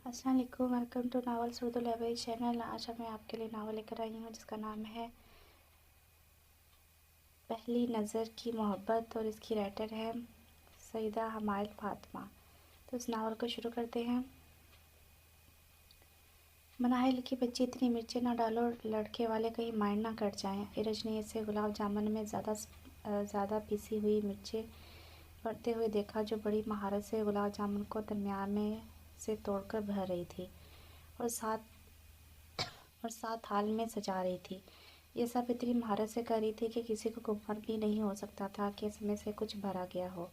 अस्सलाम वालेकुम, welcome to novels Urdu language channel. आज मैं आपके लिए नावल लेकर आई हूँ जिसका नाम है पहली नज़र की मोहब्बत और इसकी राइटर है सईदा हमायल फातिमा। तो इस नावल को शुरू करते हैं। मनाहिल की बच्ची, इतनी मिर्चें ना डालो लड़के वाले कहीं माइंड ना कर जाएं। इरज ने इसे गुलाब जामुन में ज़्यादा पीसी हुई मिर्चें भरते हुए देखा, जो बड़ी महारत से गुलाब जामुन को दरमियान में से तोड़कर भर रही थी और साथ थाल में सजा रही थी। ये सब इतनी महारत से कर रही थी कि किसी को गुमान भी नहीं हो सकता था कि इसमें से कुछ भरा गया हो।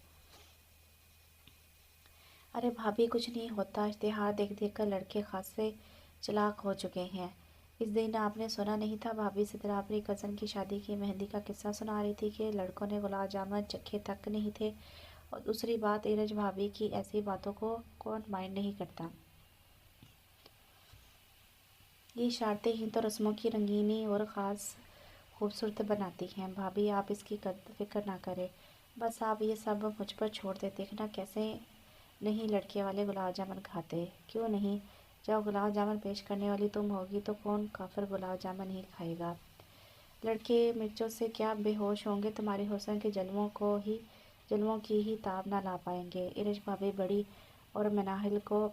अरे भाभी, कुछ नहीं होता। इश्तिहार देख देख कर लड़के खासे चालाक हो चुके हैं। इस दिन आपने सुना नहीं था, भाभी सिद्रा अपनी कज़न की शादी की मेहंदी का किस्सा सुना रही थी कि लड़कों ने गुलाब जामुन चखे तक नहीं थे। और दूसरी बात, इरज भाभी की ऐसी बातों को कौन माइंड नहीं करता। ये शरारतें ही तो रस्मों की रंगीनी और ख़ास खूबसूरत बनाती हैं। भाभी, आप इसकी फिक्र ना करें, बस आप ये सब मुझ पर छोड़ दे। देखना कैसे नहीं लड़के वाले गुलाब जामुन खाते। क्यों नहीं, जब गुलाब जामुन पेश करने वाली तुम होगी तो कौन काफिर गुलाब जामुन नहीं खाएगा। लड़के मिर्चों से क्या बेहोश होंगे, तुम्हारे हुस्न के जलवों की ही ताब ना ला पाएंगे। इरज भाभी बड़ी और मनाहिल को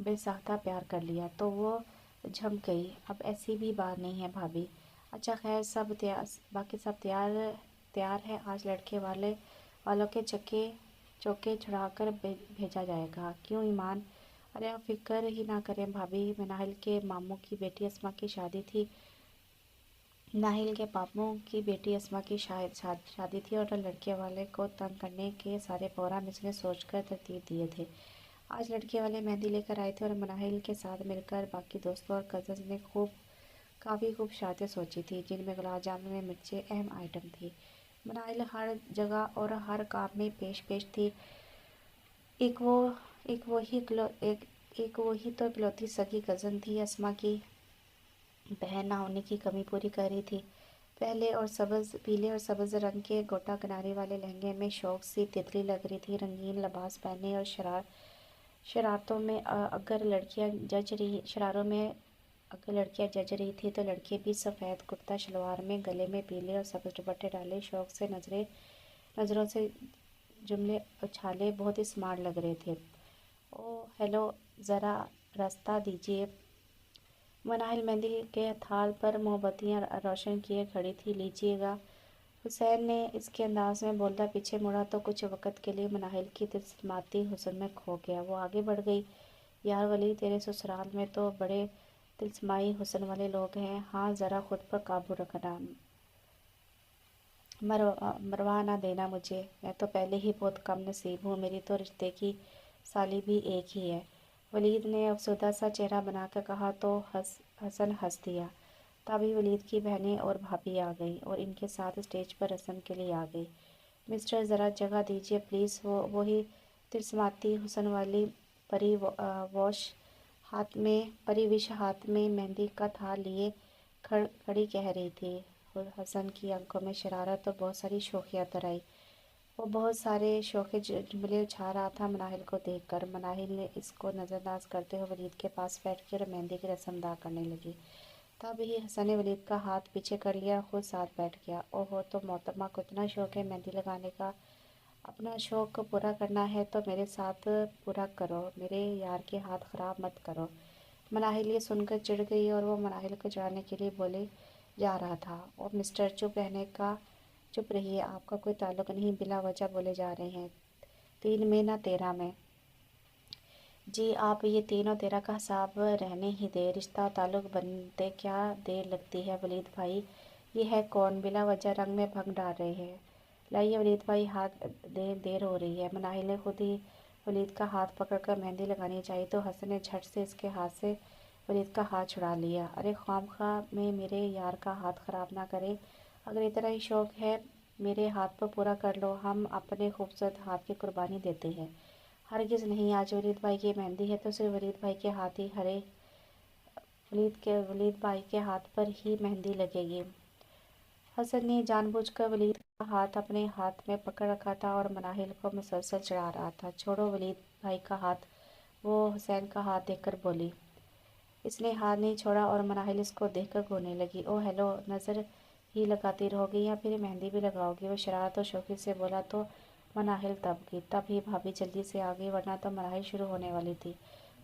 बेसाख्ता प्यार कर लिया तो वो झम गई। अब ऐसी भी बात नहीं है भाभी। अच्छा खैर, सब तैयार, बाकी सब तैयार है। आज लड़के वालों के चौके छुड़ाकर भेजा जाएगा। क्यों ईमान? अरे आप फिक्र ही ना करें भाभी, नाहिल के मामू की बेटी अस्मा की शादी थी। नाहिल के पापू की बेटी अस्मा की शादी थी और लड़के वाले को तंग करने के सारे प्रोग्राम इसने सोचकर तरतीब दिए थे। आज लड़के वाले मेहंदी लेकर आए थे और मनाहिल के साथ मिलकर बाकी दोस्तों और कज़न्स ने काफ़ी खूब शरारतें सोची थी, जिनमें गुलाब जामुन में मिर्चें अहम आइटम थी। मनाहिल हर जगह और हर काम में पेश थी। एक वो एक वही तो इकलौती सगी कज़न थी। अस्मा की बहन ना होने की कमी पूरी कर रही थी। पीले और सब्ज़ रंग के गोटा किनारे वाले लहंगे में शौक सी तितली लग रही थी। रंगीन लिबास पहने और शरारतों में अगर लड़कियां जज रही थी तो लड़के भी सफ़ेद कुर्ता शलवार में गले में पीले और सब्ज़ दुपट्टे डाले शौक से नज़रों से जुमले उछाले बहुत ही स्मार्ट लग रहे थे। ओ हेलो, ज़रा रास्ता दीजिए। मनाहिल मेहंदी के थाल पर मोमबत्तियां रोशन किए खड़ी थी। लीजिएगा। हुसैन ने इसके अंदाज में बोलता पीछे मुड़ा तो कुछ वक़्त के लिए मनाहिल की तिलस्माती हुस्न में खो गया। वो आगे बढ़ गई। यार वली, तेरे ससुराल में तो बड़े तिलस्माई हुस्न वाले लोग हैं। हाँ, ज़रा खुद पर काबू रखना, मरवा ना देना मुझे। मैं तो पहले ही बहुत कम नसीब हूँ। मेरी तो रिश्ते की साली भी एक ही है। वलीद ने अफसरदा सा चेहरा बनाकर कहा तो हसन हंस दिया। तभी वलीद की बहनें और भाभी आ गई और इनके साथ स्टेज पर रस्म के लिए आ गई। मिस्टर, ज़रा जगह दीजिए प्लीज़। वही तिरस्माती हुस्न वाली परिविश हाथ में मेहंदी का थाल लिए खड़ी कह रही थी। हसन की आंखों में शरारत और बहुत सारी शोखियाँ उतर आई। वो बहुत सारे शोखे जुमले उछाल रहा था मनाहिल को देखकर। मनाहिल ने इसको नज़रअंदाज करते हुए वलीद के पास बैठ कर मेहंदी की रस्म अदा करने लगी। तब ही हसन ने वलीद का हाथ पीछे कर लिया, खुद साथ बैठ गया। ओहो, तो मोहतरमा को इतना शौक है मेहंदी लगाने का। अपना शौक पूरा करना है तो मेरे साथ पूरा करो, मेरे यार के हाथ ख़राब मत करो। मनाहिल ये सुनकर चिढ़ गई और वो मनाहिल को चिढ़ाने के लिए बोले जा रहा था। और मिस्टर, चुप रहिए, आपका कोई ताल्लुक नहीं, बिला वजह बोले जा रहे हैं। 3 में ना 13 में। जी, आप ये 3 और 13 का हिसाब रहने ही दे। रिश्ता और ताल्लुक बनते क्या देर लगती है। वलीद भाई, ये है कौन बिला वजह रंग में भंग डाल रहे हैं। लाइए वलीद भाई, हाथ देर हो रही है। मनाहिल ने खुद ही वलीद का हाथ पकड़कर मेहंदी लगानी चाहिए तो हसन ने झट से इसके हाथ से वलीद का हाथ छुड़ा लिया। अरे ख्वामख्वाह में मेरे यार का हाथ ख़राब ना करे। अगर इतना ही शौक़ है मेरे हाथ पर पूरा कर लो, हम अपने खूबसूरत हाथ की कुर्बानी देते हैं। हरगिज़ नहीं, आज वलीद भाई की मेहंदी है तो सिर्फ वलीद भाई के हाथ पर ही मेहंदी लगेगी। हसन ने जानबूझकर वलीद का हाथ अपने हाथ में पकड़ रखा था और मनाहिल को मुसलसल चिढ़ा रहा था। छोड़ो वलीद भाई का हाथ, वो हुसैन का हाथ देखकर बोली। इसने हाथ नहीं छोड़ा और मनाहिल इसको देखकर रोने लगी। ओ हेलो, नज़र ही लगाती रहोगी या फिर मेहंदी भी लगाओगी? वो शरारत और शौकीन से बोला तो मनाहिल तब ही भाभी जल्दी से आ गई, वरना तो मनाहिल शुरू होने वाली थी।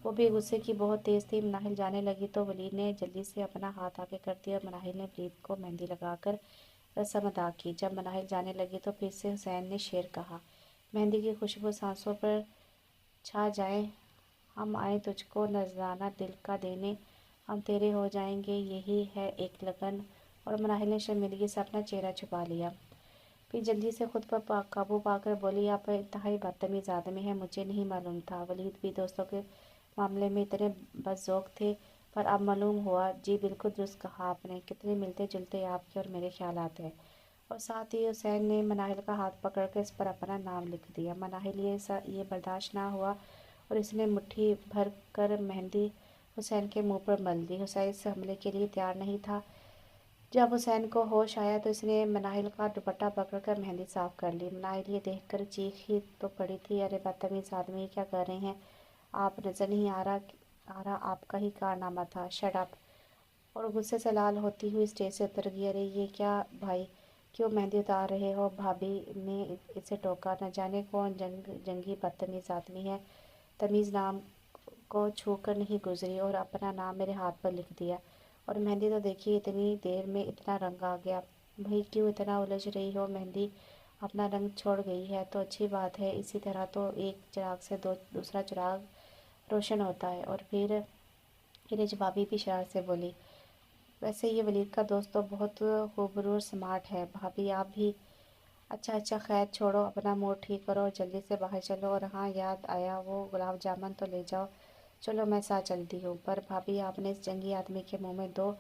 वो भी गुस्से की बहुत तेज़ थी। मनाहिल जाने लगी तो वलीद ने जल्दी से अपना हाथ आगे कर दिया और मनाहिल ने वलीद को मेहंदी लगाकर रस्म अदा की। जब मनाहिल जाने लगी तो फिर से हुसैन ने शेर कहा, मेहंदी की खुशबू सांसों पर छा जाए, हम आए तुझको नजराना दिल का देने, हम तेरे हो जाएंगे, यही है एक लगन। और मनाहिल ने शर्मिंदगी से अपना चेहरा छुपा लिया। फिर जल्दी से खुद पर काबू पाकर बोली, आप इंतहाई बदतमीज आदमी हैं, मुझे नहीं मालूम था। वलीद भी दोस्तों के मामले में इतने बदज़ौक़ थे, पर अब मालूम हुआ। जी बिल्कुल दुरुस्त कहा आपने, कितने मिलते जुलते आपके और मेरे ख्यालात हैं। और साथ ही हुसैन ने मनाहिल का हाथ पकड़कर इस पर अपना नाम लिख दिया। मनाहिल ये बर्दाश्त ना हुआ और इसने मुट्ठी भर कर मेहंदी हुसैन के मुंह पर मल दी। हुसैन इस हमले के लिए तैयार नहीं था। जब हुसैन को होश आया तो इसने मनाहिल का दुपट्टा पकड़कर मेहंदी साफ कर ली। मनाहिल ये देखकर चीख ही तो पड़ी थी, अरे बदतमीज आदमी, क्या कर रहे हैं आप? नजर नहीं आ रहा आपका ही कारनामा था, शट अप। और गुस्से से लाल होती हुई स्टेज से उतर गई। अरे ये क्या भाई, क्यों मेहंदी उतार रहे हो? भाभी ने इसे टोका। न जाने कौन जंगी बदतमीज आदमी है, तमीज़ नाम को छू कर नहीं गुजरी और अपना नाम मेरे हाथ पर लिख दिया। और मेहंदी तो देखिए, इतनी देर में इतना रंग आ गया। भाई क्यों इतना उलझ रही हो? मेहंदी अपना रंग छोड़ गई है तो अच्छी बात है, इसी तरह तो एक चिराग से दूसरा चिराग रोशन होता है। और फिर हिरज भाभी भी शरारत से बोली, वैसे ये वलीद का दोस्त तो बहुत खूबरू और स्मार्ट है, भाभी आप भी। अच्छा खैर छोड़ो, अपना मूड ठीक करो, जल्दी से बाहर चलो। और हाँ, याद आया, वो गुलाब जामुन तो ले जाओ। चलो मैं साथ चलती हूँ। पर भाभी आपने इस जंगी आदमी के मुंह में 2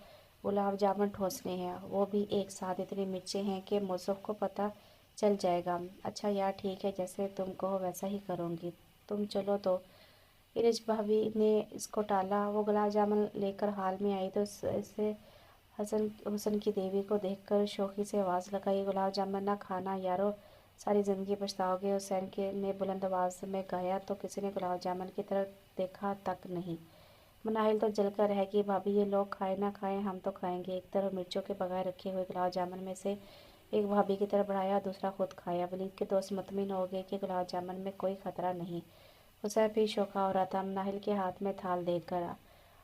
गुलाब जामुन ठोंसने हैं, वो भी एक साथ। इतनी मिर्चें हैं कि मौसफ को पता चल जाएगा। अच्छा यार ठीक है, जैसे तुम कहो वैसा ही करूँगी, तुम चलो तो। इरिज भाभी ने इसको टाला। वो गुलाब जामुन लेकर हाल में आई तो इससे हुसन की देवी को देखकर शौकी से आवाज़ लगाई, गुलाब जामुन ना खाना यारो, सारी ज़िंदगी पछताओगे। हुसैन के ने बुलंद आवाज़ में गाया तो किसी ने गुलाब जामुन की तरफ देखा तक नहीं। मनाहिल तो जलकर रह गई, भाभी ये लोग खाए ना खाएं, हम तो खाएंगे। एक तरफ मिर्चों के बगैर रखे हुए गुलाब जामुन में से एक भाभी की तरफ बढ़ाया, दूसरा खुद खाया। वलीद के दोस्त मुतमिन हो गए कि गुलाब जामुन में कोई खतरा नहीं। हुसैन भी शौका हो रहा था। मनाहिल के हाथ में थाल देकर,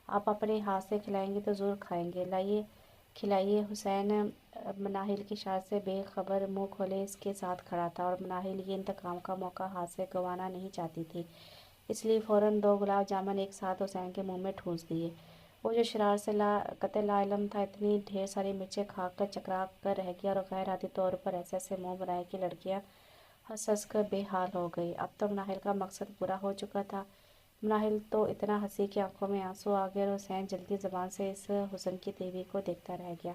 आप अपने हाथ से खिलाएंगे तो ज़रूर खाएंगे, लाइए खिलाइए। हुसैन मनाहिल की इशारे से बेखबर मुंह खोले इसके साथ खड़ा था और मनाहिल ये इंतकाम का मौका हाथ से गंवाना नहीं चाहती थी, इसलिए फ़ौरन 2 गुलाब जामुन एक साथ हुसैन के मुंह में ठूंस दिए। वो जो शरार से कतई लाइलम था, इतनी ढेर सारी मिर्चें खाकर चकरा कर रह गया और गैर आदी तौर पर ऐसे ऐसे मुंह बनाए कि लड़कियां हंस हंस कर बेहाल हो गई। अब तो मनाहिल का मकसद पूरा हो चुका था। मनाहिल तो इतना हंसी कि आंखों में आंसू आ गए और हुसैन जल्दी ज़बान से इस हुस्न की देवी को देखता रह गया।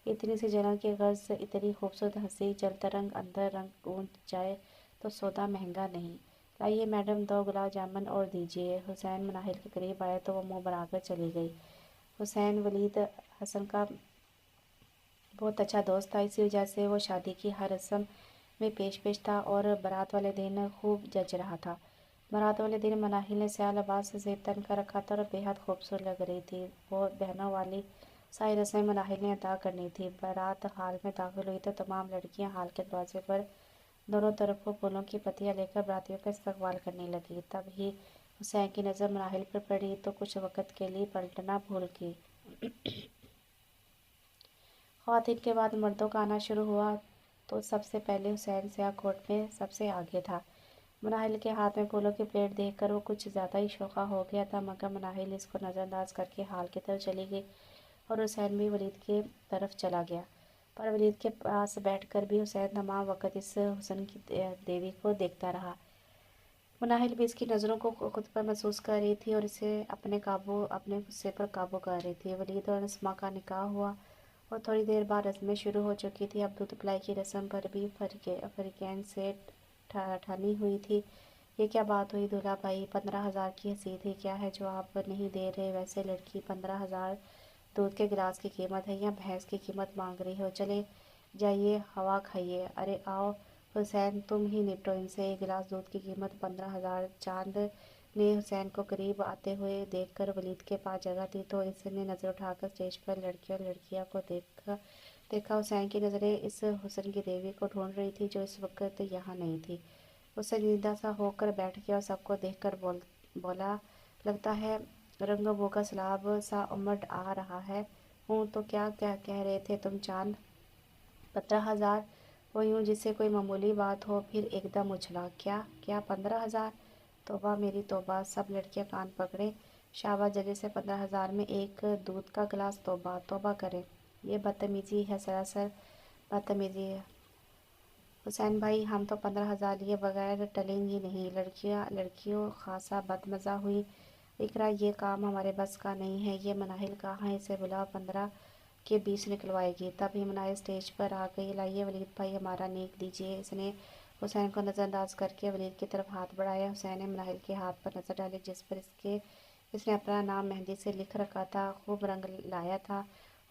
इतनी सी जलन की गर्ज, इतनी खूबसूरत हंसी, जल तरंग अंदर रंग गूंज जाए तो सौदा महंगा नहीं। लाइए मैडम 2 गुलाब जामुन और दीजिए। हुसैन मनाहिल के करीब आया तो वो मुंह बनाकर चली गई। हुसैन वलीद हसन का बहुत अच्छा दोस्त था, इसी वजह से वो शादी की हर रस्म में पेश था और बारात वाले दिन खूब जच रहा था। बारात वाले दिन मनाहिल ने स्याह लिबास से ज़ेब तन कर रखा था और बेहद खूबसूरत लग रही थी। वो बहनों वाली सारी रस्में मनाहिल ने अदा करनी थी। बारात हाल में दाखिल हुई तो तमाम लड़कियां हाल के दरवाजे पर दोनों तरफों फूलों की पत्तियां लेकर बारातियों का इस्तकबाल करने लगी। तब ही हुसैन की नज़र मनाहिल पर पड़ी तो कुछ वक़्त के लिए पलटना भूल गई। ख़वातीन के बाद मर्दों का आना शुरू हुआ तो सबसे पहले हुसैन स्याह कोट में सबसे आगे था। मनाहिल के हाथ में फूलों की प्लेट देखकर वो कुछ ज़्यादा ही शौक़ा हो गया था, मगर मनाहिल इसको नज़रअंदाज करके हाल की तरफ चली गई और हुसैन भी वलीद की तरफ चला गया। पर वलीद के पास बैठकर भी हुसैन तमाम वक़्त इस हुस्न की देवी को देखता रहा। मनाहिल भी इसकी नज़रों को खुद पर महसूस कर रही थी और इसे अपने गुस्से पर काबू कर रही थी। वलीद और नस्मा का निकाह हुआ और थोड़ी देर बाद रस्में शुरू हो चुकी थी। अब दूध पिलाई की रस्म पर भी फरीकैन से ठानी हुई थी। ये क्या बात हुई दूल्हा भाई? 15,000 की रसीद है क्या है जो आप नहीं दे रहे? वैसे लड़की 15,000 दूध के गिलास की कीमत है या भैंस की कीमत मांग रही हो? चले जाइए, हवा खाइए। अरे आओ हुसैन, तुम ही निपटो इनसे। एक गिलास दूध की कीमत 15,000 चांद نے حسین کو قریب آتے ہوئے دیکھ کر ولید کے پاس جگہ دی تو اس نے نظر اٹھا کر اسٹیج پر لڑکیوں اور لڑکیاں کو دیکھا۔ حسین کی نظریں اس حسن کی دیوی کو ڈھونڈ رہی تھی جو اس وقت یہاں نہیں تھی۔ حسین زندہ سا ہو کر بیٹھ گیا اور سب کو دیکھ کر بولا، لگتا ہے رنگ بو کا سیلاب سا امڈ آ رہا ہے۔ ہوں تو کیا کہہ رہے تھے تم چاند؟ 15,000؟ وہ یوں جسے کوئی معمولی بات ہو، پھر ایک دم اچھلا، کیا 15,000؟ توبہ میری توبہ! سب لڑکیاں کان پکڑیں۔ شاباش، جلدی سے 15,000 میں ایک دودھ کا گلاس! توبہ توبہ کریں، یہ بدتمیزی ہے، سراسر بدتمیزی ہے۔ حسین بھائی، ہم تو 15,000 لیے بغیر ٹلیں گی نہیں۔ لڑکیوں خاصا بدمزہ ہوئی۔ اقرا، یہ کام ہمارے بس کا نہیں ہے، یہ مناہل کہاں ہے، اسے بلاؤ، 15 کے 20 نکلوائے گی۔ تب ہی مناہل اسٹیج پر آ گئی۔ لائیے ولید بھائی، ہمارا نیک دیجیے۔ اس نے حسین کو نظر انداز کر کے ولید کی طرف ہاتھ بڑھایا۔ حسین نے مناہل کے ہاتھ پر نظر ڈالی جس پر اس نے اپنا نام مہندی سے لکھ رکھا تھا، خوب رنگ لایا تھا،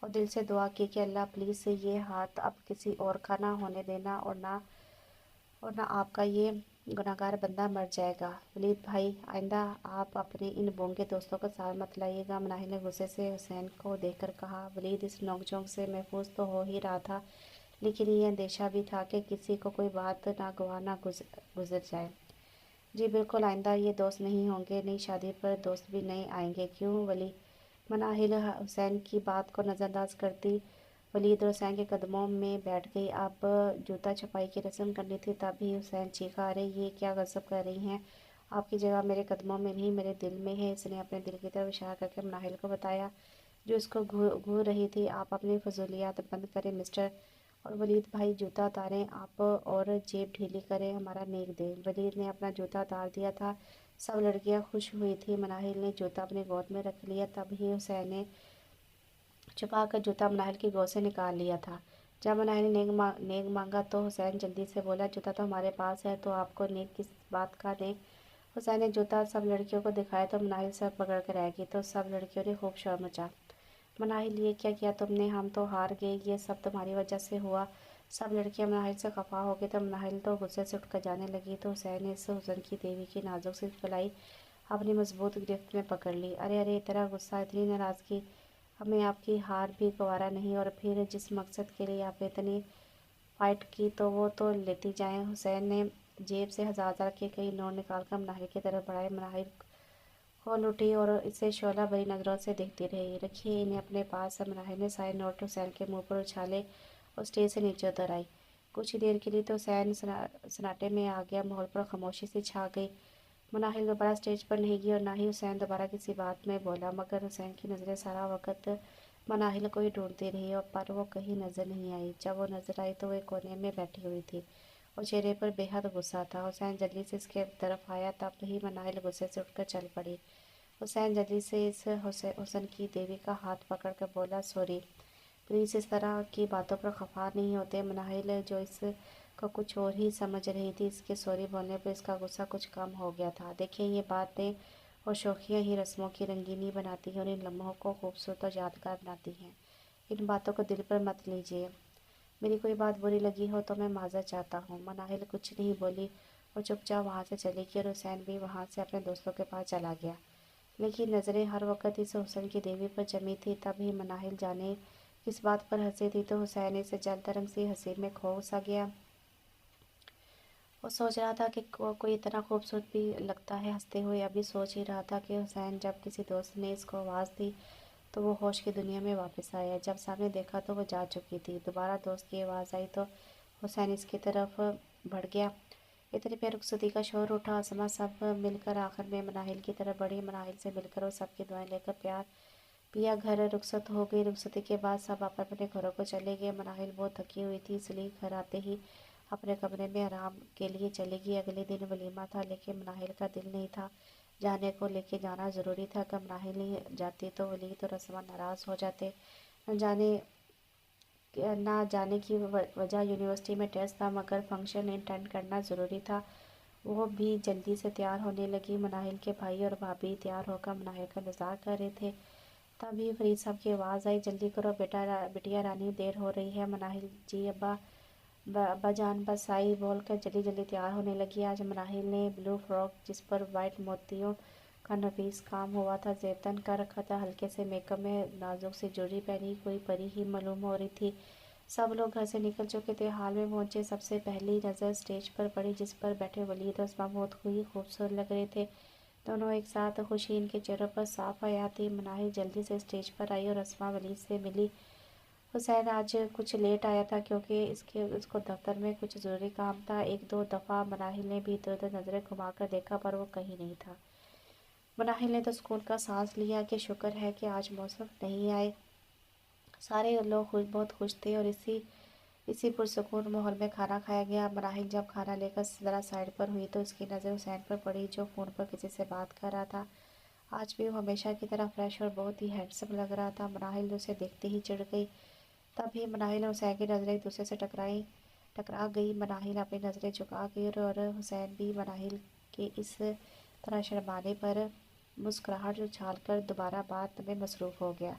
اور دل سے دعا کی کہ اللہ پلیز یہ ہاتھ اب کسی اور کا نہ ہونے دینا، اور نہ آپ کا یہ گناہگار بندہ مر جائے گا۔ ولید بھائی، آئندہ آپ اپنے ان بونگے دوستوں کو ساتھ مت لائیے گا، مناہل نے غصے سے حسین کو دیکھ کر کہا۔ ولید اس نوک جھونک سے محفوظ تو ہو ہی رہا تھا، لیکن یہ اندیشہ بھی تھا کہ کسی کو کوئی بات ناگوار نہ گزر جائے۔ جی بالکل، آئندہ یہ دوست نہیں ہوں گے، نئی شادی پر دوست بھی نئے آئیں گے، کیوں ولی؟ مناہل حسین کی بات کو نظر انداز کرتی ولید اور حسین کے قدموں میں بیٹھ گئی۔ اب جوتا چھپائی کی رسم کرنی تھی، تب ہی حسین چیخا، ارے یہ کیا غصب کر رہی ہیں؟ آپ کی جگہ میرے قدموں میں نہیں، میرے دل میں ہے۔ اس نے اپنے دل کی طرف اشارہ کر کے مناہل کو بتایا جو اس کو گھور رہی تھی۔ آپ اپنی فضولیات بند کریں مسٹر، اور ولید بھائی جوتا اتاریں آپ، اور جیب ڈھیلی کریں، ہمارا نیک دیں۔ ولید نے اپنا جوتا اتار دیا تھا، سب لڑکیاں خوش ہوئی تھیں۔ مناہل نے جوتا اپنی گود میں رکھ لیا، تب ہی حسین نے چھپا کر جوتا مناہل کی گود سے نکال لیا تھا۔ جب مناہل نے نیک مانگا تو حسین جلدی سے بولا، جوتا تو ہمارے پاس ہے، تو آپ کو نیک کس بات کا دیں؟ حسین نے جوتا سب لڑکیوں کو دکھایا تو مناہل سر پکڑ کر رہ گئی، تو سب لڑکیوں نے خوب شور مچا۔ مناہل، یہ کیا کیا تم نے؟ ہم تو ہار گئے، یہ سب تمہاری وجہ سے ہوا۔ سب لڑکیاں مناہل سے خفا ہو گئی تو مناہل تو غصے سے اٹھ کر جانے لگی، تو حسین نے اس حسن کی دیوی کی نازک سی کلائی اپنی مضبوط گرفت میں پکڑ لی۔ ارے اتنا غصہ، اتنی ناراضگی، ہمیں آپ کی ہار بھی گوارا نہیں، اور پھر جس مقصد کے لیے آپ نے اتنی فائٹ کی تو وہ تو لیتی جائیں۔ حسین نے جیب سے 1,000 کے کئی نوٹ نکال کر مناہل کی طرف بڑھائے۔ مناہل کھول اٹھی اور اسے شعلہ بھری نظروں سے دیکھتی رہی۔ رکھیے انہیں اپنے پاس۔ مناہل نے سارے نوٹ حسین کے منہ پر اچھالے اور اسٹیج سے نیچے اتر آئی۔ کچھ ہی دیر کے لیے تو حسین سناٹے میں آ گیا، ماحول پر خاموشی سی چھا گئی۔ مناہل دوبارہ اسٹیج پر نہیں گئی اور نہ ہی حسین دوبارہ کسی بات میں بولا، مگر حسین کی نظریں سارا وقت مناہل کو ہی ڈھونڈتی رہی، پر وہ کہیں نظر نہیں آئی۔ جب وہ نظر آئی تو وہ ایک کونے میں بیٹھی ہوئی تھی اور چہرے پر بے حد غصہ تھا۔ حسین جلدی سے اس کے طرف آیا، تب ہی مناہل غصے سے اٹھ کر چل پڑی۔ حسین جلدی سے اس حسن کی دیوی کا ہاتھ پکڑ کر بولا، سوری، پلیز اس طرح کی باتوں پر خفا نہیں ہوتے۔ مناہل جو اس کو کچھ اور ہی سمجھ رہی تھی، اس کے سوری بولنے پر اس کا غصہ کچھ کم ہو گیا تھا۔ دیکھیں، یہ باتیں اور شوخیاں ہی رسموں کی رنگینی بناتی ہیں اور ان لمحوں کو خوبصورت اور یادگار بناتی ہیں۔ ان باتوں کو دل پر مت لیجیے۔ میری کوئی بات بری لگی ہو تو میں معذرت چاہتا ہوں۔ مناہل کچھ نہیں بولی اور چپ چاپ وہاں سے چلی گئی، اور حسین بھی وہاں سے اپنے دوستوں کے پاس چلا گیا، لیکن نظریں ہر وقت اس حسن کی دیوی پر جمی تھی۔ تب ہی مناہل جانے کس بات پر ہنسی تھی، تو حسین اس جل ترنگ سی ہنسی میں کھو سا گیا۔ وہ سوچ رہا تھا کہ کوئی اتنا خوبصورت بھی لگتا ہے ہنستے ہوئے۔ ابھی سوچ ہی رہا تھا کہ حسین جب کسی دوست نے اس کو آواز دی تو وہ ہوش کی دنیا میں واپس آیا۔ جب سامنے دیکھا تو وہ جا چکی تھی۔ دوبارہ دوست کی آواز آئی تو حسین اس کی طرف بڑھ گیا۔ اتنے پہ رخصتی کا شور اٹھا، اسما سب مل کر آخر میں مناہل کی طرف بڑھی۔ مناہل سے مل کر اور سب کی دعائیں لے کر پیار پیا گھر رخصت ہو گئی۔ رخصتی کے بعد سب اپنے اپنے گھروں کو چلے گئے۔ مناہل بہت تھکی ہوئی تھی، اس لیے گھر آتے ہی اپنے کمرے میں آرام کے لیے چلی گئی۔ اگلے دن ولیمہ تھا، لیکن مناہل کا دل نہیں تھا جانے کو، لیکن جانا ضروری تھا۔ اگر مناہل نہیں جاتی تو ولید اور اسما ناراض ہو جاتے۔ نہ جانے کی وجہ یونیورسٹی میں ٹیسٹ تھا، مگر فنکشن اٹینڈ کرنا ضروری تھا۔ وہ بھی جلدی سے تیار ہونے لگی۔ مناہل کے بھائی اور بھابھی تیار ہو کر مناہل کا انتظار کر رہے تھے۔ تبھی فرید صاحب کی آواز آئی، جلدی کرو بٹیا رانی، دیر ہو رہی ہے۔ مناہل، جی ابا جان بس آئی بول کر جلدی تیار ہونے لگی۔ آج مناہل نے بلو فراک جس پر وائٹ موتیوں का नफीस काम हुआ था, ज़ेबतन कर रखा था, हल्के से मेकअप में नाजुक सी ज्वेलरी पहनी कोई परी ही मालूम हो रही थी। सब लोग घर से निकल चुके थे, हॉल में पहुंचे। सबसे पहली नज़र स्टेज पर पड़ी, जिस पर बैठे वलीद और अस्मा बहुत ही खूबसूरत लग रहे थे। दोनों एक साथ, खुशी इनके चेहरों पर साफ आया थी। मनाहिल जल्दी से स्टेज पर आई और अस्मा वलीद से मिली। हुसैन आज कुछ लेट आया था क्योंकि उसको दफ्तर में कुछ ज़रूरी काम था। एक दो दफ़ा मनाहिल ने भी इधर उधर नज़रें घुमाकर देखा पर वो कहीं नहीं था। मनाहिल ने तो सुकून का सांस लिया कि शुक्र है कि आज मौसम नहीं आए। सारे लोग बहुत खुश थे और इसी पुरसुकून माहौल में खाना खाया गया। मनाहिल जब खाना लेकर ज़रा साइड पर हुई तो उसकी नज़र हुसैन पर पड़ी, जो फ़ोन पर किसी से बात कर रहा था। आज भी वो हमेशा की तरह फ्रेश और बहुत ही हैंडसम लग रहा था। मनाहिल उसे देखते ही चिढ़ गई। तभी मनाहिल और हुसैन की नज़रें एक दूसरे से टकरा गई। मनाहिल अपनी नज़रें झुका गई और हुसैन भी मनाहिल के इस तरह शर्माने पर मुस्कुराहट उछालकर दोबारा बात में मसरूफ़ हो गया।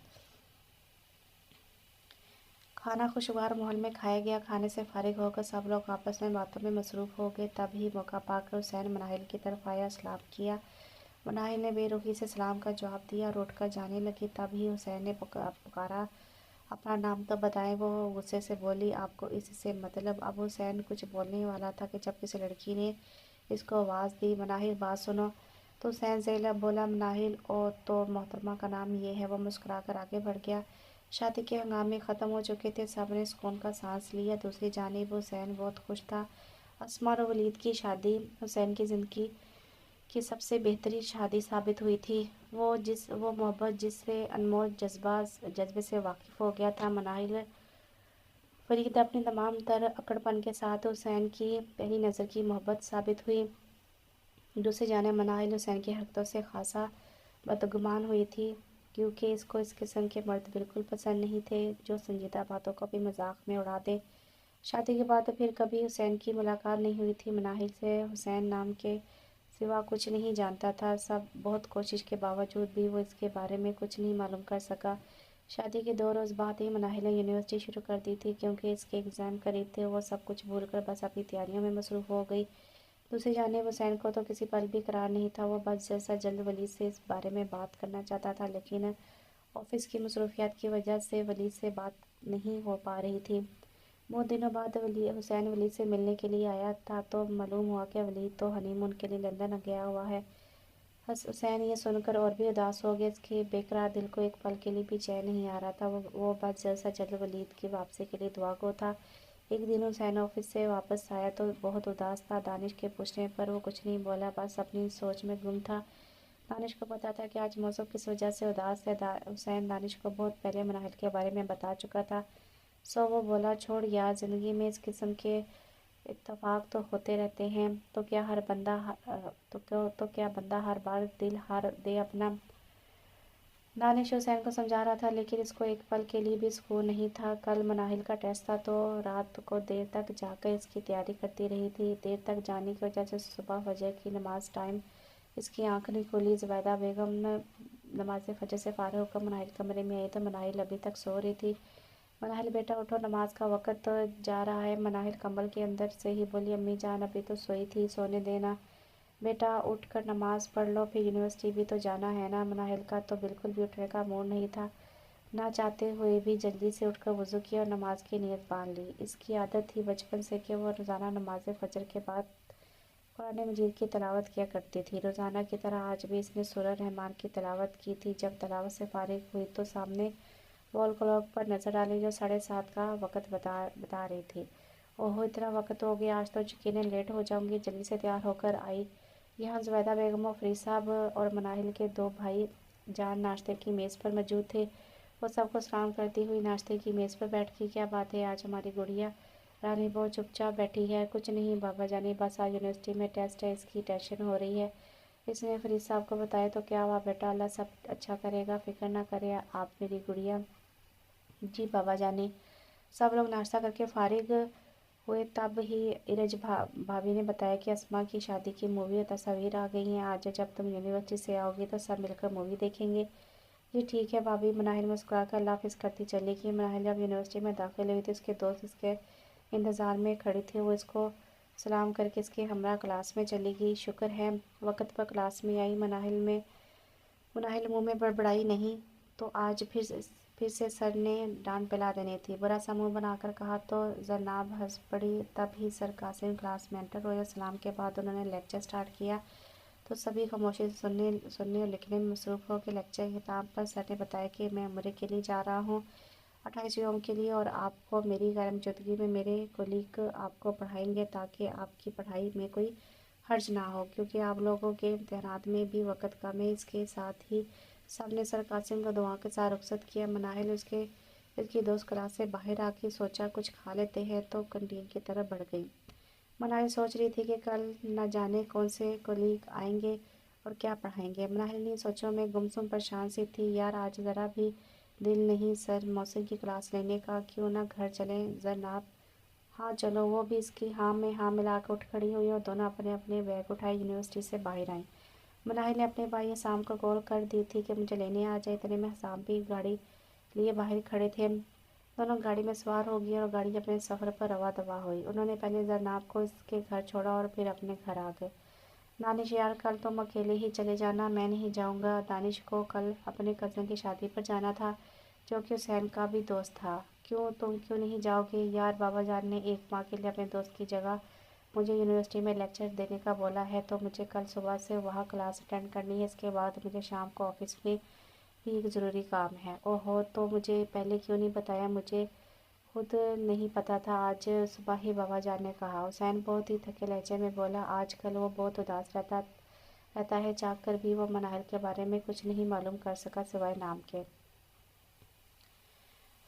खाना खुशगवार माहौल में खाया गया। खाने से फारिग होकर सब लोग आपस में बातों में मसरूफ़ हो गए। तभी मौका पाकर हुसैन मनाहिल की तरफ आया, सलाम किया। मनाहिल ने बेरुखी से सलाम का जवाब दिया और उठकर जाने लगी। तभी हुसैन ने पुकारा, अपना नाम तो बताएं। वो गुस्से से बोली, आपको इससे मतलब। अब हुसैन कुछ बोलने वाला था कि जब किसी लड़की ने इसको आवाज़ दी, मनाहिल बात सुनो। तो हुसैन ज़ेला बोला, मनाहिल ओ तो मोहतरमा का नाम ये है। वो मुस्कुराकर आगे बढ़ गया। शादी के हंगामे ख़त्म हो चुके थे, सब ने सुकून का सांस लिया। दूसरी जानिब हुसैन बहुत खुश था। अस्मा और वलीद की शादी हुसैन की ज़िंदगी की सबसे बेहतरीन शादी साबित हुई थी। वो मोहब्बत जिससे अनमोल जज्बे से वाकिफ़ हो गया था। मनाहिल फरीद अपनी तमाम तर अकड़पन के साथ हुसैन की पहली नज़र की मोहब्बत साबित हुई। दूसरी जानिब मनाहिल हुसैन की हरकतों से खासा बदगुमान हुई थी, क्योंकि इसको इस किस्म के मर्द बिल्कुल पसंद नहीं थे जो संजीदा बातों को भी मजाक में उड़ा दे। शादी के बाद तो फिर कभी हुसैन की मुलाकात नहीं हुई थी। मनाहिल से हुसैन नाम के सिवा कुछ नहीं जानता था। सब बहुत कोशिश के बावजूद भी वो इसके बारे में कुछ नहीं मालूम कर सका। शादी के 2 रोज़ बाद ही मनाहिल ने यूनिवर्सिटी शुरू कर दी थी। क्योंकि इसके एग्ज़ाम करीब थे, वो सब कुछ भूलकर बस अपनी तैयारियों में मसरूफ़ हो गई। दूसरी जानिब हुसैन को तो किसी पल भी करार नहीं था। वो बस जैसा जल्द वलीद से इस बारे में बात करना चाहता था, लेकिन ऑफिस की मसरूफियात की वजह से वलीद से बात नहीं हो पा रही थी। बहुत दिनों बाद हुसैन वलीद से मिलने के लिए आया था तो मालूम हुआ कि वलीद तो हनीमून के लिए लंदन गया हुआ है। हुसैन ये सुनकर और भी उदास हो गया। इसके बेकरार दिल को एक पल के लिए भी चैन नहीं आ रहा था। वो बस जैसा जल्द वलीद की वापसी के लिए दुआ गो था। एक दिन हुसैन ऑफिस से वापस आया तो बहुत उदास था। दानिश के पूछने पर वो कुछ नहीं बोला, बस अपनी सोच में गुम था। दानिश को पता था कि आज मौसम किस वजह से उदास है। हुसैन दानिश को बहुत पहले मनाहिल के बारे में बता चुका था। सो वो बोला, छोड़ यार, ज़िंदगी में इस किस्म के इत्तेफाक तो होते रहते हैं। तो क्या बंदा हर बार दिल हार दे अपना। दानिश हुसैन को समझा रहा था, लेकिन इसको एक पल के लिए भी सुकून नहीं था। कल मनाहिल का टेस्ट था तो रात को देर तक जाकर इसकी तैयारी करती रही थी। देर तक जाने की वजह से सुबह फजर की नमाज टाइम इसकी आंख नहीं खुली। ज़ुबैदा बेगम ने नमाज फजर से फारिग होकर मनाहिल कमरे में आई तो मनाहिल अभी तक सो रही थी। मनाहिल बेटा उठो, नमाज का वक़्त तो जा रहा है। मनाहिल कंबल के अंदर से ही बोली, अम्मी जान अभी तो सोई थी, सोने देना। बेटा उठ कर नमाज पढ़ लो, फिर यूनिवर्सिटी भी तो जाना है ना। मनाहिल का तो बिल्कुल भी उठने का मूड नहीं था। ना चाहते हुए भी जल्दी से उठकर वज़ू किया और नमाज की नीयत बांध ली। इसकी आदत थी बचपन से कि वह रोज़ाना नमाज फजर के बाद कुरान मजीद की तिलावत किया करती थी। रोज़ाना की तरह आज भी इसने सूरह रहमान की तिलावत की थी। जब तिलावत से फारिग हुई तो सामने वॉल क्लॉक पर नज़र डाली जो 7:30 का वक़्त बता रही थी। ओहो, इतना वक़्त हो गया, आज तो यकीनन लेट हो जाऊंगी। जल्दी से तैयार होकर आई। यहाँ ज़ुबैदा बेगम और फरीद साहब और मनाहिल के 2 भाई जान नाश्ते की मेज़ पर मौजूद थे। वो सबको सलाम करती हुई नाश्ते की मेज़ पर बैठ गई। क्या बात है, आज हमारी गुड़िया रानी बहुत चुपचाप बैठी है। कुछ नहीं बाबा जानी, बस आज यूनिवर्सिटी में टेस्ट है, इसकी टेंशन हो रही है। इसने फरीद साहब को बताया तो क्या हुआ बेटा, अल्लाह सब अच्छा करेगा, फिक्र ना करें आप मेरी गुड़िया। जी बाबा जानी। सब लोग नाश्ता करके फारिग हुए तब ही भाभी ने बताया कि अस्मा की शादी की मूवी और तस्वीर आ गई हैं। आज जब तुम यूनिवर्सिटी से आओगी तो सब मिलकर मूवी देखेंगे। जी ठीक है भाभी। मनाहिल मुस्कुरा कर अल्लाह हाफिज़ करती चली गई। मनाहिल जब यूनिवर्सिटी में दाखिल हुई तो उसके दोस्त इसके इंतज़ार में खड़ी थी। वो इसको सलाम करके इसके हमरा क्लास में चली गई। शुक्र है वक़्त पर क्लास में आई। मनाहिल में मुनाहिल मुंह में बड़बड़ाई नहीं तो आज फिर से सर ने डांट पिला देनी थी। बुरा सा मुंह बनाकर कहा तो जनाब हंस पड़ी। तब ही सर कासिम क्लास में एंटर हुए। सलाम के बाद उन्होंने लेक्चर स्टार्ट किया तो सभी खामोशी से सुनने और लिखने में मसरूफ़ हो। के लेक्चर के खिताब पर सर ने बताया कि मैं उम्रे के लिए जा रहा हूँ 28 यौम के लिए, और आपको मेरी गैर मौजूदगी में मेरे कोलीग आपको पढ़ाएंगे ताकि आपकी पढ़ाई में कोई हर्ज ना हो, क्योंकि आप लोगों के इम्तहानात में भी वक्त कम है। इसके साथ ही सब ने सर कासिम को दुआ के साथ रुखसत किया। मनाहिल इसकी दोस्त क्लास से बाहर आके सोचा कुछ खा लेते हैं तो कैंटीन की तरफ बढ़ गई। मनाहिल सोच रही थी कि कल न जाने कौन से कोलीग आएंगे और क्या पढ़ाएंगे। मनाहिल ने सोचों में गुमसुम परेशान सी थी। यार आज ज़रा भी दिल नहीं सर मौसम की क्लास लेने का, क्यों ना घर चलें जनाब। हाँ चलो। वो भी इसकी हाँ में हाँ मिलाकर उठ खड़ी हुई और दोनों अपने अपने बैग उठाए यूनिवर्सिटी से बाहर आए। मनाहिल ने अपने भाई हसाम को कॉल कर दी थी कि मुझे लेने आ जाए। इतने में हसाम भी गाड़ी लिए बाहर खड़े थे। दोनों गाड़ी में सवार हो गए और गाड़ी अपने सफ़र पर रवा दवा हुई। उन्होंने पहले जरनाब को इसके घर छोड़ा और फिर अपने घर आ गए। दानिश यार कल तुम अकेले ही चले जाना, मैं नहीं जाऊंगा। दानिश को कल अपने कज़न की शादी पर जाना था जो कि हुसैन का भी दोस्त था। तुम क्यों नहीं जाओगे यार? बाबा जान ने एक माह के लिए अपने दोस्त की जगह मुझे यूनिवर्सिटी में लेक्चर देने का बोला है, तो मुझे कल सुबह से वहाँ क्लास अटेंड करनी है। इसके बाद मुझे शाम को ऑफिस में भी एक ज़रूरी काम है। ओहो, तो मुझे पहले क्यों नहीं बताया? मुझे खुद नहीं पता था, आज सुबह ही बाबा जान ने कहा। हुसैन बहुत ही थके लहजे में बोला। आजकल वो बहुत उदास रहता है। चाह कर भी वो मनाहिल के बारे में कुछ नहीं मालूम कर सका सिवाय नाम के।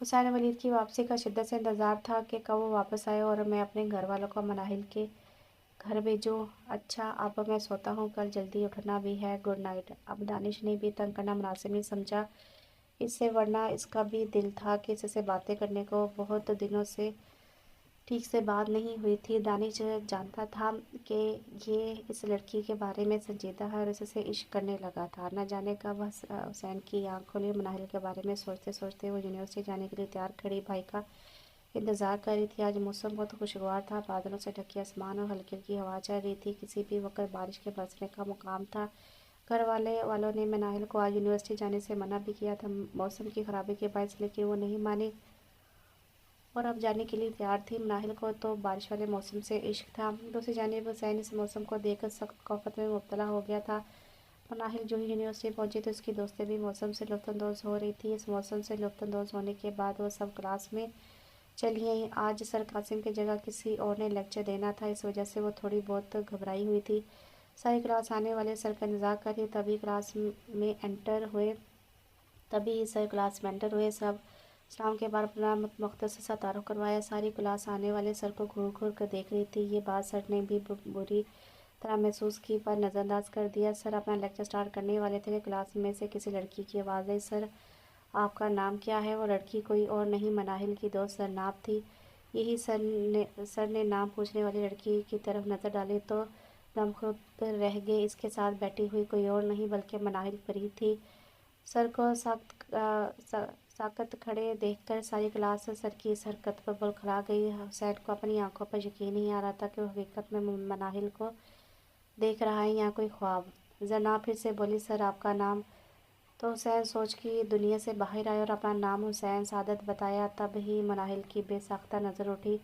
हुसैन वलीद की वापसी का शिद्दत से इंतज़ार था कि कब वो वापस आए और मैं अपने घर वालों को मनाहिल के घर भेजूँ। अच्छा अब मैं सोता हूँ, कल जल्दी उठना भी है। Good night. अब दानिश ने भी तंग करना मुनासिब नहीं समझा इससे, वरना इसका भी दिल था कि इससे बातें करने को। बहुत दिनों से ठीक से बात नहीं हुई थी। दानिश जानता था कि ये इस लड़की के बारे में संजीदा है और इससे इश्क करने लगा था। न जाने कब हुसैन की आँख खुली। मनाहिल के बारे में सोचते सोचते वो यूनिवर्सिटी जाने के लिए तैयार खड़ी भाई का इंतज़ार कर रही थी। आज मौसम बहुत खुशगवार था। बादलों से ढके आसमान और हल्की हल्की हवा चल रही थी। किसी भी वक्त बारिश के बरसने का मुकाम था। घर वालों ने मनाहिल को आज यूनिवर्सिटी जाने से मना भी किया था मौसम की खराबी के बायस, लेकिन वो नहीं मानी और अब जाने के लिए तैयार थी। मनाहिल को तो बारिश वाले मौसम से इश्क था। दूसरी जानिब हुसैन इस मौसम को देखकर सख्त खौफत में मुब्तला हो गया था। मनाहिल जो ही यूनिवर्सिटी पहुंची तो उसकी दोस्तें भी मौसम से लुत्फ़अंदोज़ हो रही थी। इस मौसम से लुत्फ़अंदोज़ होने के बाद वो सब क्लास में चली आई। आज सर कासिम की जगह किसी और ने लेक्चर देना था, इस वजह से वो थोड़ी बहुत घबराई हुई थी। सारी क्लास आने वाले सर का इंतज़ार कर रही। तभी सर क्लास में एंटर हुए। सब सलाम के बाद अपना मुख्तसर सा तारुफ करवाया। सारी क्लास आने वाले सर को घूर घूर कर देख रही थी। ये बात सर ने भी बुरी तरह महसूस की पर नज़रअंदाज कर दिया। सर अपना लेक्चर स्टार्ट करने वाले थे कि क्लास में से किसी लड़की की आवाज़ आई। सर आपका नाम क्या है? वो लड़की कोई और नहीं मनाहिल की दोस्त जरनाब थी। यही सर ने नाम पूछने वाली लड़की की तरफ नज़र डाली तो दम घुट रह गए। इसके साथ बैठी हुई कोई और नहीं बल्कि मनाहिल फरीद थी। सर को साकत खड़े देखकर सारी क्लास सर की इस हरकत पर बौखला गई। हुसैन को अपनी आंखों पर यकीन नहीं आ रहा था कि वो हकीकत में मनाहिल को देख रहा है या कोई ख्वाब। जनाब फिर से बोली। सर आपका नाम? तो हुसैन सोच की दुनिया से बाहर आए और अपना नाम हुसैन सादत बताया। तब ही मनाहिल की बेसाख्ता नज़र उठी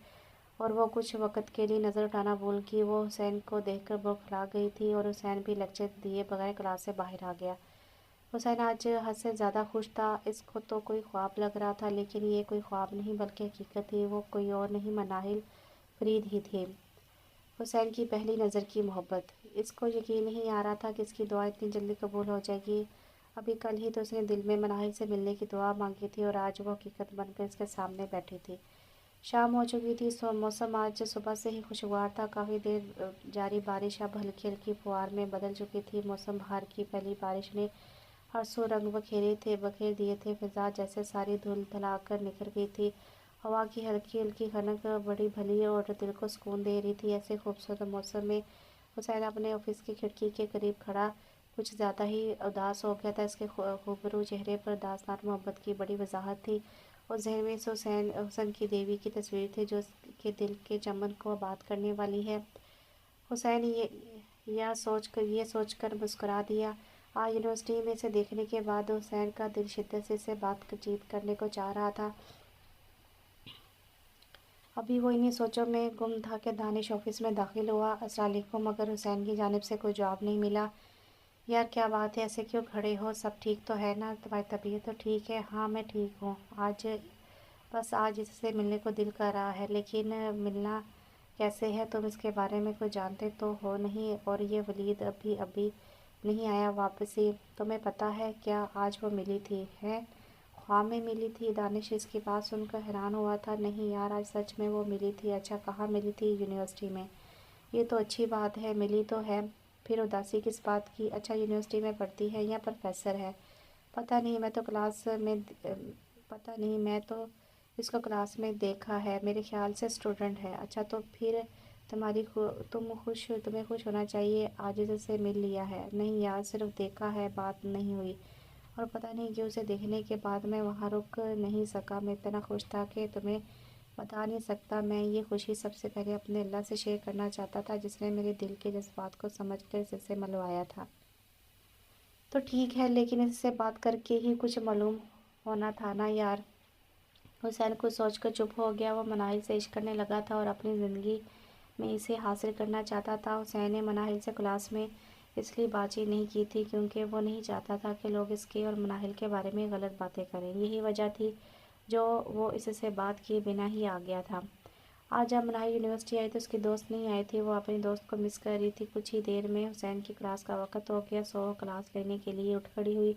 और वो कुछ वक़्त के लिए नज़र उठाना भूल गई। वो हुसैन को देखकर बौखला गई थी और हुसैन भी लेक्चर दिए बगैर क्लास से बाहर आ गया। हुसैन आज हद से ज़्यादा खुश था। इसको तो कोई ख्वाब लग रहा था, लेकिन ये कोई ख्वाब नहीं बल्कि हकीकत थी। वो कोई और नहीं मनाहिल फरीद ही थे। हुसैन की पहली नज़र की मोहब्बत। इसको यकीन नहीं आ रहा था कि इसकी दुआ इतनी जल्दी कबूल हो जाएगी। अभी कल ही तो उसने दिल में मनाहिल से मिलने की दुआ मांगी थी और आज वो हकीकत बनकर इसके सामने बैठी थी। शाम हो चुकी थी। मौसम आज सुबह से ही खुशगवार था। काफ़ी देर जारी बारिश अब हल्की हल्की फुहार में बदल चुकी थी। मौसम बहार की पहली बारिश ने हर सू रंग बखेर दिए थे। फिजा जैसे सारी धुल धलाकर निखर गई थी। हवा की हल्की हल्की खनक बड़ी भली और दिल को सुकून दे रही थी। ऐसे खूबसूरत मौसम में हुसैन अपने ऑफिस की खिड़की के करीब खड़ा कुछ ज़्यादा ही उदास हो गया था। इसके खूबरू चेहरे पर दास्तान मोहब्बत की बड़ी वजाहत थी और जहन में से हुसैन की देवी की तस्वीर थी जो उसके दिल के चमन को आबाद करने वाली है। हुसैन ये सोचकर मुस्कुरा दिया। آج یونیورسٹی میں اسے دیکھنے کے بعد حسین کا دل شدت سے اسے بات چیت کرنے کو چاہ رہا تھا۔ ابھی وہ انہی سوچوں میں گم تھا کہ دانش آفس میں داخل ہوا۔ السلام علیکم، مگر حسین کی جانب سے کوئی جواب نہیں ملا۔ یار کیا بات ہے، ایسے کیوں کھڑے ہو؟ سب ٹھیک تو ہے نا؟ تمہاری طبیعت تو ٹھیک ہے؟ ہاں میں ٹھیک ہوں، آج اس سے ملنے کو دل کر رہا ہے، لیکن ملنا کیسے ہے؟ تم اس کے بارے میں کچھ جانتے تو ہو نہیں؟ اور یہ ولید ابھی نہیں آیا واپس ہی؟ تمہیں پتہ ہے کیا آج وہ ملی تھی؟ ہے خواب میں ملی تھی؟ دانش اس کی بات سن کر حیران ہوا تھا۔ نہیں یار، آج سچ میں وہ ملی تھی۔ اچھا، کہاں ملی تھی؟ یونیورسٹی میں؟ یہ تو اچھی بات ہے، ملی تو ہے، پھر اداسی کس بات کی؟ اچھا، یونیورسٹی میں پڑھتی ہے یا پروفیسر ہے؟ پتہ نہیں، میں تو اس کو کلاس میں دیکھا ہے، میرے خیال سے اسٹوڈنٹ ہے۔ اچھا تو پھر تمہیں خوش ہونا چاہیے، آج سے مل لیا ہے۔ نہیں یار، صرف دیکھا ہے، بات نہیں ہوئی، اور پتہ نہیں کیوں اسے دیکھنے کے بعد میں وہاں رک نہیں سکا۔ میں اتنا خوش تھا کہ تمہیں بتا نہیں سکتا۔ میں یہ خوشی سب سے پہلے اپنے اللہ سے شیئر کرنا چاہتا تھا، جس نے میرے دل کے جذبات کو سمجھ کر اسے ملوایا تھا۔ تو ٹھیک ہے، لیکن اس سے بات کر کے ہی کچھ معلوم ہونا تھا نا یار۔ حسین کچھ سوچ کر چپ ہو گیا۔ وہ مناہل سے عشق کرنے لگا تھا اور اپنی زندگی میں اسے حاصل کرنا چاہتا تھا۔ حسین نے مناہل سے کلاس میں اس لیے بات چیت نہیں کی تھی کیونکہ وہ نہیں چاہتا تھا کہ لوگ اس کے اور مناہل کے بارے میں غلط باتیں کریں۔ یہی وجہ تھی جو وہ اس سے بات کیے بنا ہی آ گیا تھا۔ آج جب مناہل یونیورسٹی آئی تو اس کی دوست نہیں آئی تھی۔ وہ اپنی دوست کو مس کر رہی تھی۔ کچھ ہی دیر میں حسین کی کلاس کا وقت ہو گیا، سو وہ کلاس لینے کے لیے اٹھ کھڑی ہوئی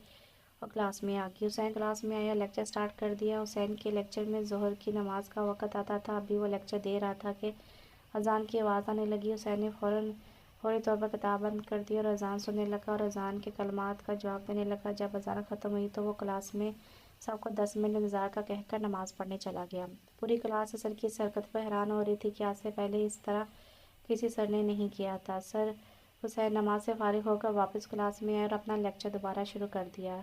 اور کلاس میں آ گئی۔ حسین کلاس میں آیا، لیکچر سٹارٹ کر دیا۔ حسین کے لیکچر میں ظہر کی نماز کا وقت آتا تھا۔ ابھی وہ لیکچر دے رہا تھا کہ اذان کی آواز آنے لگی۔ حسین نے فوری طور پر کتاب بند کر دی اور اذان سننے لگا اور اذان کے کلمات کا جواب دینے لگا۔ جب اذان ختم ہوئی تو وہ کلاس میں سب کو 10 منٹ انتظار کا کہہ کر نماز پڑھنے چلا گیا۔ پوری کلاس سر کی اس حرکت پر حیران ہو رہی تھی کہ آج سے پہلے اس طرح کسی سر نے نہیں کیا تھا۔ حسین نماز سے فارغ ہو کر واپس کلاس میں آئے اور اپنا لیکچر دوبارہ شروع کر دیا۔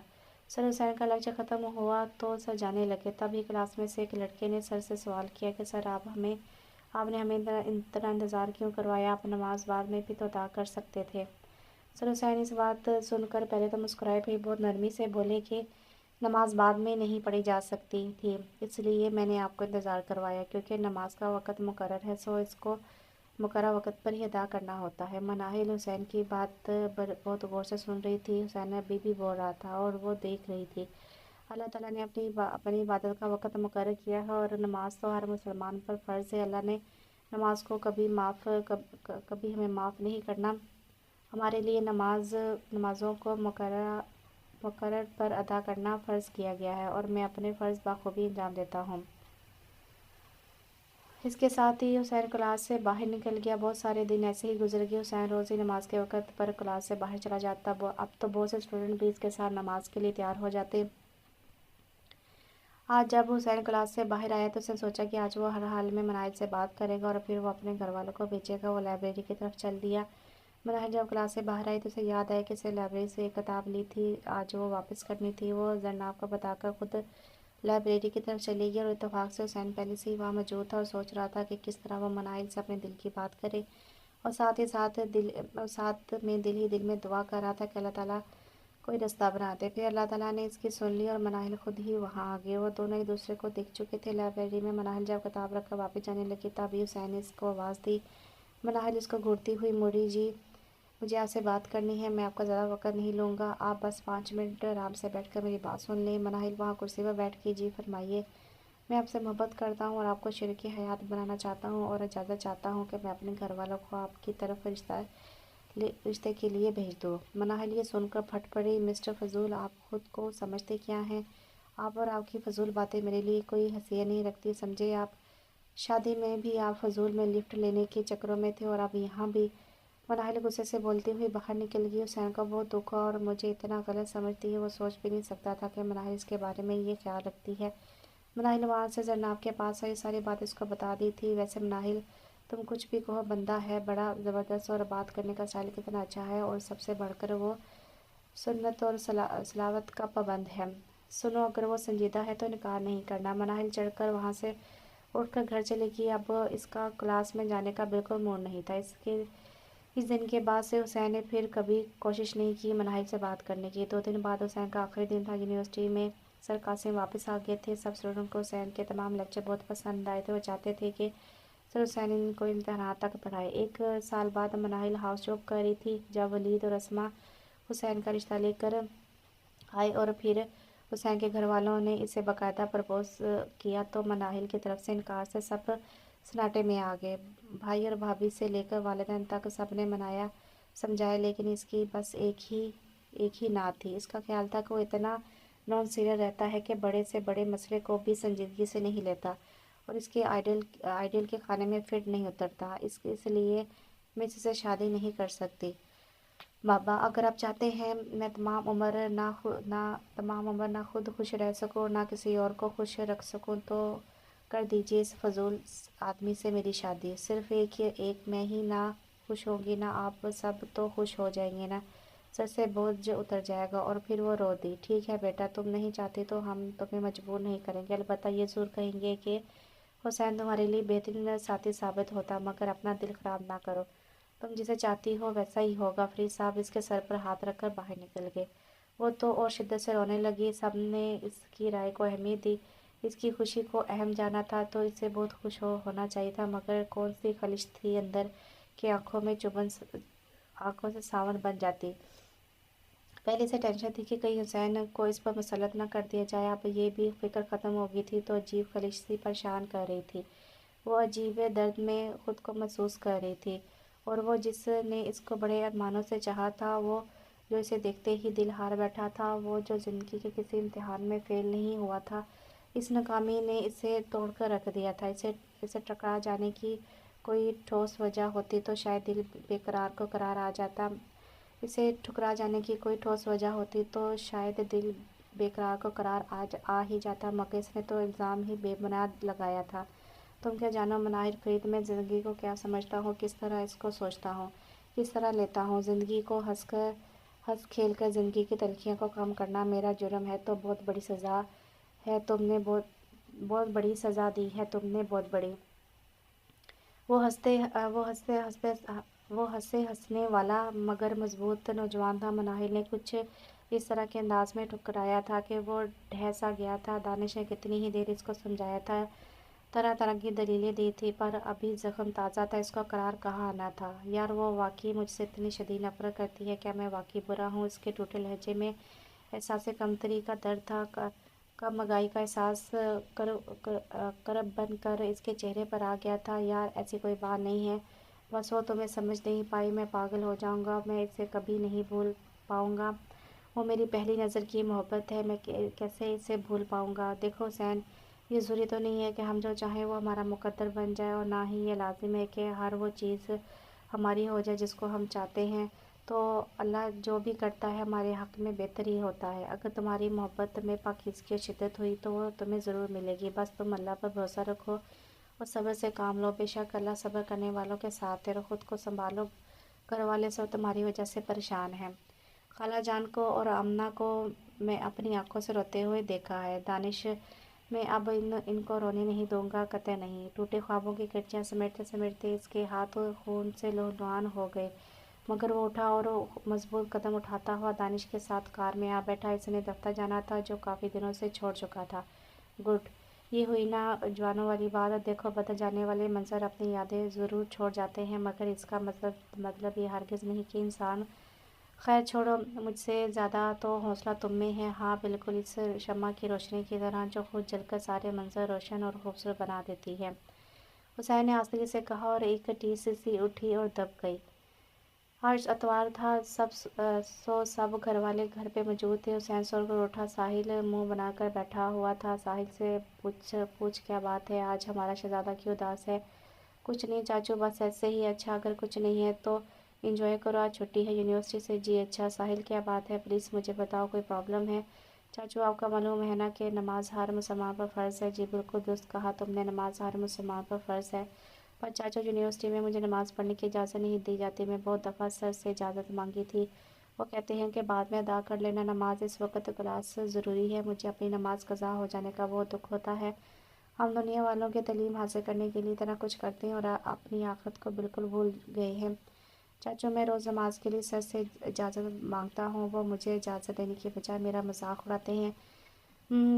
حسین کا لیکچر ختم ہوا تو سر جانے لگے، تبھی کلاس میں سے ایک لڑکے نے سر سے سوال کیا کہ سر آپ نے ہمیں اتنا انتظار کیوں کروایا؟ آپ نماز بعد میں بھی تو ادا کر سکتے تھے۔ سر حسین اس بات سن کر پہلے تو مسکرائے، پھر بہت نرمی سے بولے کہ نماز بعد میں نہیں پڑھی جا سکتی تھی، اس لیے میں نے آپ کو انتظار کروایا، کیونکہ نماز کا وقت مقرر ہے، سو اس کو مقررہ وقت پر ہی ادا کرنا ہوتا ہے۔ مناہل حسین کی بات بہت غور سے سن رہی تھی۔ حسین ابھی بھی بول رہا تھا اور وہ دیکھ رہی تھی۔ اللہ تعالیٰ نے اپنی عبادت کا وقت مقرر کیا ہے اور نماز تو ہر مسلمان پر فرض ہے۔ اللہ نے نماز کو کبھی ہمیں معاف نہیں کرنا۔ ہمارے لیے نمازوں کو مقرر پر ادا کرنا فرض کیا گیا ہے اور میں اپنے فرض بخوبی انجام دیتا ہوں۔ اس کے ساتھ ہی حسین کلاس سے باہر نکل گیا۔ بہت سارے دن ایسے ہی گزر گئے۔ حسین روز ہی نماز کے وقت پر کلاس سے باہر چلا جاتا۔ اب تو بہت سے اسٹوڈنٹ بھی اس کے ساتھ نماز کے لیے تیار ہو جاتے۔ آج جب حسین کلاس سے باہر آیا تو اس نے سوچا کہ آج وہ ہر حال میں مناہل سے بات کرے گا اور پھر وہ اپنے گھر والوں کو بھیجے گا۔ وہ لائبریری کی طرف چل دیا۔ مناہل جب کلاس سے باہر آئی تو اسے یاد آیا کہ اسے لائبریری سے ایک کتاب لی تھی، آج وہ واپس کرنی تھی۔ وہ زرناب کو بتا کر خود لائبریری کی طرف چلی گئی اور اتفاق سے حسین پہلے سے ہی وہاں موجود تھا اور سوچ رہا تھا کہ کس طرح وہ مناہل سے اپنے دل کی بات کرے، اور ساتھ میں دل میں دعا کر رہا تھا کہ اللہ تعالیٰ کوئی رستہ بنا دے۔ پھر اللہ تعالیٰ نے اس کی سن لی اور مناہل خود ہی وہاں آ گئے۔ وہ دونوں ایک دوسرے کو دیکھ چکے تھے۔ لائبریری میں مناہل جب کتاب رکھ کر واپس جانے لگی تبھی حسین نے اس کو آواز دی۔ مناہل اس کو گھورتی ہوئی مڑی۔ جی مجھے آپ سے بات کرنی ہے، میں آپ کا زیادہ وقت نہیں لوں گا، آپ بس 5 منٹ آرام سے بیٹھ کر میری بات سن لیں۔ مناہل وہاں کرسی پر بیٹھ گئی۔ جی فرمائیے، میں آپ سے محبت کرتا ہوں اور آپ کو شریک حیات بنانا چاہتا ہوں اور اجازت چاہتا ہوں کہ میں اپنے گھر والوں کو آپ کی طرف رشتے کے لیے بھیج دوں۔ مناہل یہ سن کر پھٹ پڑی۔ مسٹر فضول، آپ خود کو سمجھتے کیا ہیں؟ آپ اور آپ کی فضول باتیں میرے لیے کوئی حیثیت نہیں رکھتی، سمجھے آپ؟ شادی میں بھی آپ فضول میں لفٹ لینے کے چکروں میں تھے اور اب یہاں بھی۔ مناہل غصے سے بولتی ہوئی باہر نکل گئی۔ حسین کو بہت دکھ ہوا اور مجھے اتنا غلط سمجھتی ہے، وہ سوچ بھی نہیں سکتا تھا کہ مناہل اس کے بارے میں یہ خیال رکھتی ہے۔ مناہل وہاں سے زرناب کے پاس آئی، ساری بات اس کو بتا دی تھی۔ ویسے مناہل، تم کچھ بھی کہو، بندہ ہے بڑا زبردست اور بات کرنے کا اسٹائل کتنا اچھا ہے، اور سب سے بڑھ کر وہ سنت اور صلوات کا پابند ہے۔ سنو، اگر وہ سنجیدہ ہے تو انکار نہیں کرنا۔ مناہل چڑھ کر وہاں سے اٹھ کر گھر چلی گئی۔ اب اس کا کلاس میں جانے کا بالکل موڈ نہیں تھا۔ اس دن کے بعد سے حسین نے پھر کبھی کوشش نہیں کی مناہل سے بات کرنے کی۔ 2 دن بعد حسین کا آخری دن تھا یونیورسٹی میں۔ سر قاسم واپس آ گئے تھے۔ سب اسٹوڈنٹ کو حسین کے تمام لیکچر بہت پسند آئے تھے۔ وہ چاہتے تھے کہ سر حسین ان کو امتحانات تک پڑھائے۔ 1 سال بعد مناہل ہاؤس جاب کر رہی تھی جب ولید اور اسما حسین کا رشتہ لے کر آئے اور پھر حسین کے گھر والوں نے اسے باقاعدہ پرپوز کیا تو مناہل کی طرف سے انکار سے سب سناٹے میں آ گئے۔ بھائی اور بھابھی سے لے کر والدین تک سب نے منایا سمجھایا، لیکن اس کی بس ایک ہی نعت تھی۔ اس کا خیال تھا کہ وہ اتنا نان سیریس رہتا ہے کہ بڑے سے بڑے مسئلے کو بھی سنجیدگی سے نہیں لیتا اور اس کے آئیڈیل کے خانے میں فٹ نہیں اترتا۔ اس لیے میں اس سے شادی نہیں کر سکتی۔ بابا، اگر آپ چاہتے ہیں میں تمام عمر نہ خود خوش رہ سکوں نہ کسی اور کو خوش رکھ سکوں تو کر دیجیے اس فضول آدمی سے میری شادی۔ صرف ایک میں ہی نہ خوش ہوں گی نہ آپ سب تو خوش ہو جائیں گے نا۔ سر سے بوجھ اتر جائے گا۔ اور پھر وہ رو دی۔ ٹھیک ہے بیٹا، تم نہیں چاہتی تو ہم تمہیں مجبور نہیں کریں گے، البتہ یہ ضرور کہیں گے کہ حسین تمہارے لیے بہترین ساتھی ثابت ہوتا، مگر اپنا دل خراب نہ کرو۔ تم جسے چاہتی ہو ویسا ہی ہوگا۔ فرید صاحب اس کے سر پر ہاتھ رکھ کر باہر نکل گئے۔ وہ تو اور شدت سے رونے لگی۔ سب نے اس کی رائے کو اہمیت دی، اس کی خوشی کو اہم جانا تھا تو اسے بہت خوش ہونا چاہیے تھا، مگر کون سی خلش تھی اندر کہ آنکھوں سے ساون بن جاتی۔ پہلے سے ٹینشن تھی کہ کہیں حسین کو اس پر مسلط نہ کر دیا جائے، اب یہ بھی فکر ختم ہو گئی تھی تو عجیب خلش سی پریشان کر رہی تھی۔ وہ عجیب درد میں خود کو محسوس کر رہی تھی، اور وہ جس نے اس کو بڑے ارمانوں سے چاہا تھا، وہ جو اسے دیکھتے ہی دل ہار بیٹھا تھا، وہ جو زندگی کے کسی امتحان میں فیل نہیں ہوا تھا، اس ناکامی نے اسے توڑ کر رکھ دیا تھا۔ اسے ٹکرا جانے کی کوئی ٹھوس وجہ ہوتی تو شاید دل بے قرار کو قرار آ جاتا۔ اسے ٹھکرا جانے کی کوئی ٹھوس وجہ ہوتی تو شاید دل بے قرار کو قرار آ ہی جاتا، مگر اس نے تو الزام ہی بے بنیاد لگایا تھا۔ تم کیا جانو مناہل فرید، میں زندگی کو کیا سمجھتا ہوں، کس طرح اس کو سوچتا ہوں، کس طرح لیتا ہوں۔ زندگی کو ہنس کھیل کر زندگی کی تلخیوں کو کم کرنا میرا جرم ہے تو بہت بڑی سزا ہے تم نے بہت بڑی سزا دی ہے تم نے، بہت بڑی۔ وہ ہنسنے والا مگر مضبوط نوجوان تھا۔ مناہل نے کچھ اس طرح کے انداز میں ٹھکرایا تھا کہ وہ ڈھہ سا گیا تھا۔ دانش نے کتنی ہی دیر اس کو سمجھایا تھا، طرح طرح کی دلیلیں دی تھی، پر ابھی زخم تازہ تھا، اس کو قرار کہاں آنا تھا۔ یار وہ واقعی مجھ سے اتنی شدید نفرت کرتی ہے، کیا میں واقعی برا ہوں؟ اس کے ٹوٹے لہجے میں احساس کمتری کا درد تھا۔ کم مگائی کا احساس کرب بن کر اس کے چہرے پر آ گیا تھا۔ یار ایسی کوئی بات نہیں ہے، بس وہ تمہیں سمجھ نہیں پائی، میں پاگل ہو جاؤں گا، میں اسے کبھی نہیں بھول پاؤں گا۔ وہ میری پہلی نظر کی محبت ہے، میں کیسے اسے بھول پاؤں گا؟ دیکھو حسین، یہ ضروری تو نہیں ہے کہ ہم جو چاہیں وہ ہمارا مقدر بن جائے، اور نہ ہی یہ لازم ہے کہ ہر وہ چیز ہماری ہو جائے جس کو ہم چاہتے ہیں۔ تو اللہ جو بھی کرتا ہے ہمارے حق میں بہتر ہی ہوتا ہے۔ اگر تمہاری محبت میں پاکیزگی اور شدت ہوئی تو وہ تمہیں ضرور ملے گی، بس تم اللہ پر بھروسہ رکھو اور صبر سے کام لو۔ بے شک اللہ صبر کرنے والوں کے ساتھ ہے، اور خود کو سنبھالو، گھر والے سب تمہاری وجہ سے پریشان ہیں۔ خالہ جان کو اور آمنہ کو میں اپنی آنکھوں سے روتے ہوئے دیکھا ہے دانش، میں اب ان کو رونے نہیں دوں گا، قطع نہیں۔ ٹوٹے خوابوں کی گٹھیاں سمیٹتے سمیٹتے اس کے ہاتھ خون سے لہولہان ہو گئے، مگر وہ اٹھا اور مضبوط قدم اٹھاتا ہوا دانش کے ساتھ کار میں آ بیٹھا۔ اس نے دفتر جانا تھا جو کافی دنوں سے چھوڑ چکا تھا۔ گڈ، یہ ہوئی نا جوانوں والی بات۔ دیکھو بدل جانے والے منظر اپنی یادیں ضرور چھوڑ جاتے ہیں، مگر اس کا مطلب یہ ہرگز نہیں کہ انسان… خیر چھوڑو، مجھ سے زیادہ تو حوصلہ تم میں ہے۔ ہاں بالکل، اس شمع کی روشنی کی طرح جو خود جل کر سارے منظر روشن اور خوبصورت بنا دیتی ہے، حسین نے آہستگی سے کہا، اور ایک ٹیس سی اٹھی اور دب گئی۔ آج اتوار تھا، سب گھر والے گھر پہ موجود تھے۔ حسین سو کر اٹھا۔ ساحل منہ بنا کر بیٹھا ہوا تھا۔ ساحل سے پوچھ کیا بات ہے، آج ہمارا شہزادہ کیوں اداس ہے؟ کچھ نہیں چاچو، بس ایسے ہی۔ اچھا، اگر کچھ نہیں ہے تو انجوائے کرو، آج چھٹی ہے یونیورسٹی سے۔ جی اچھا۔ ساحل کیا بات ہے، پلیز مجھے بتاؤ، کوئی پرابلم ہے؟ چاچو آپ کا معلوم ہے نا کہ نماز ہر مسلمان پر فرض ہے۔ جی بالکل درست کہا تم نے، نماز ہر مسلمان پر فرض ہے، پر چاچو یونیورسٹی میں مجھے نماز پڑھنے کی اجازت نہیں دی جاتی۔ میں بہت دفعہ سر سے اجازت مانگی تھی، وہ کہتے ہیں کہ بعد میں ادا کر لینا۔ نماز اس وقت کلاس ضروری ہے، مجھے اپنی نماز قضا ہو جانے کا بہت دکھ ہوتا ہے۔ ہم دنیا والوں کی تعلیم حاصل کرنے کے لیے اتنا کچھ کرتے ہیں اور اپنی آخرت کو بالکل بھول گئے ہیں۔ चाचू मैं रोज़ नमाज के लिए सर से इजाज़त मांगता हूँ, वो मुझे इजाज़त देने की बजाय मेरा मजाक उड़ाते हैं।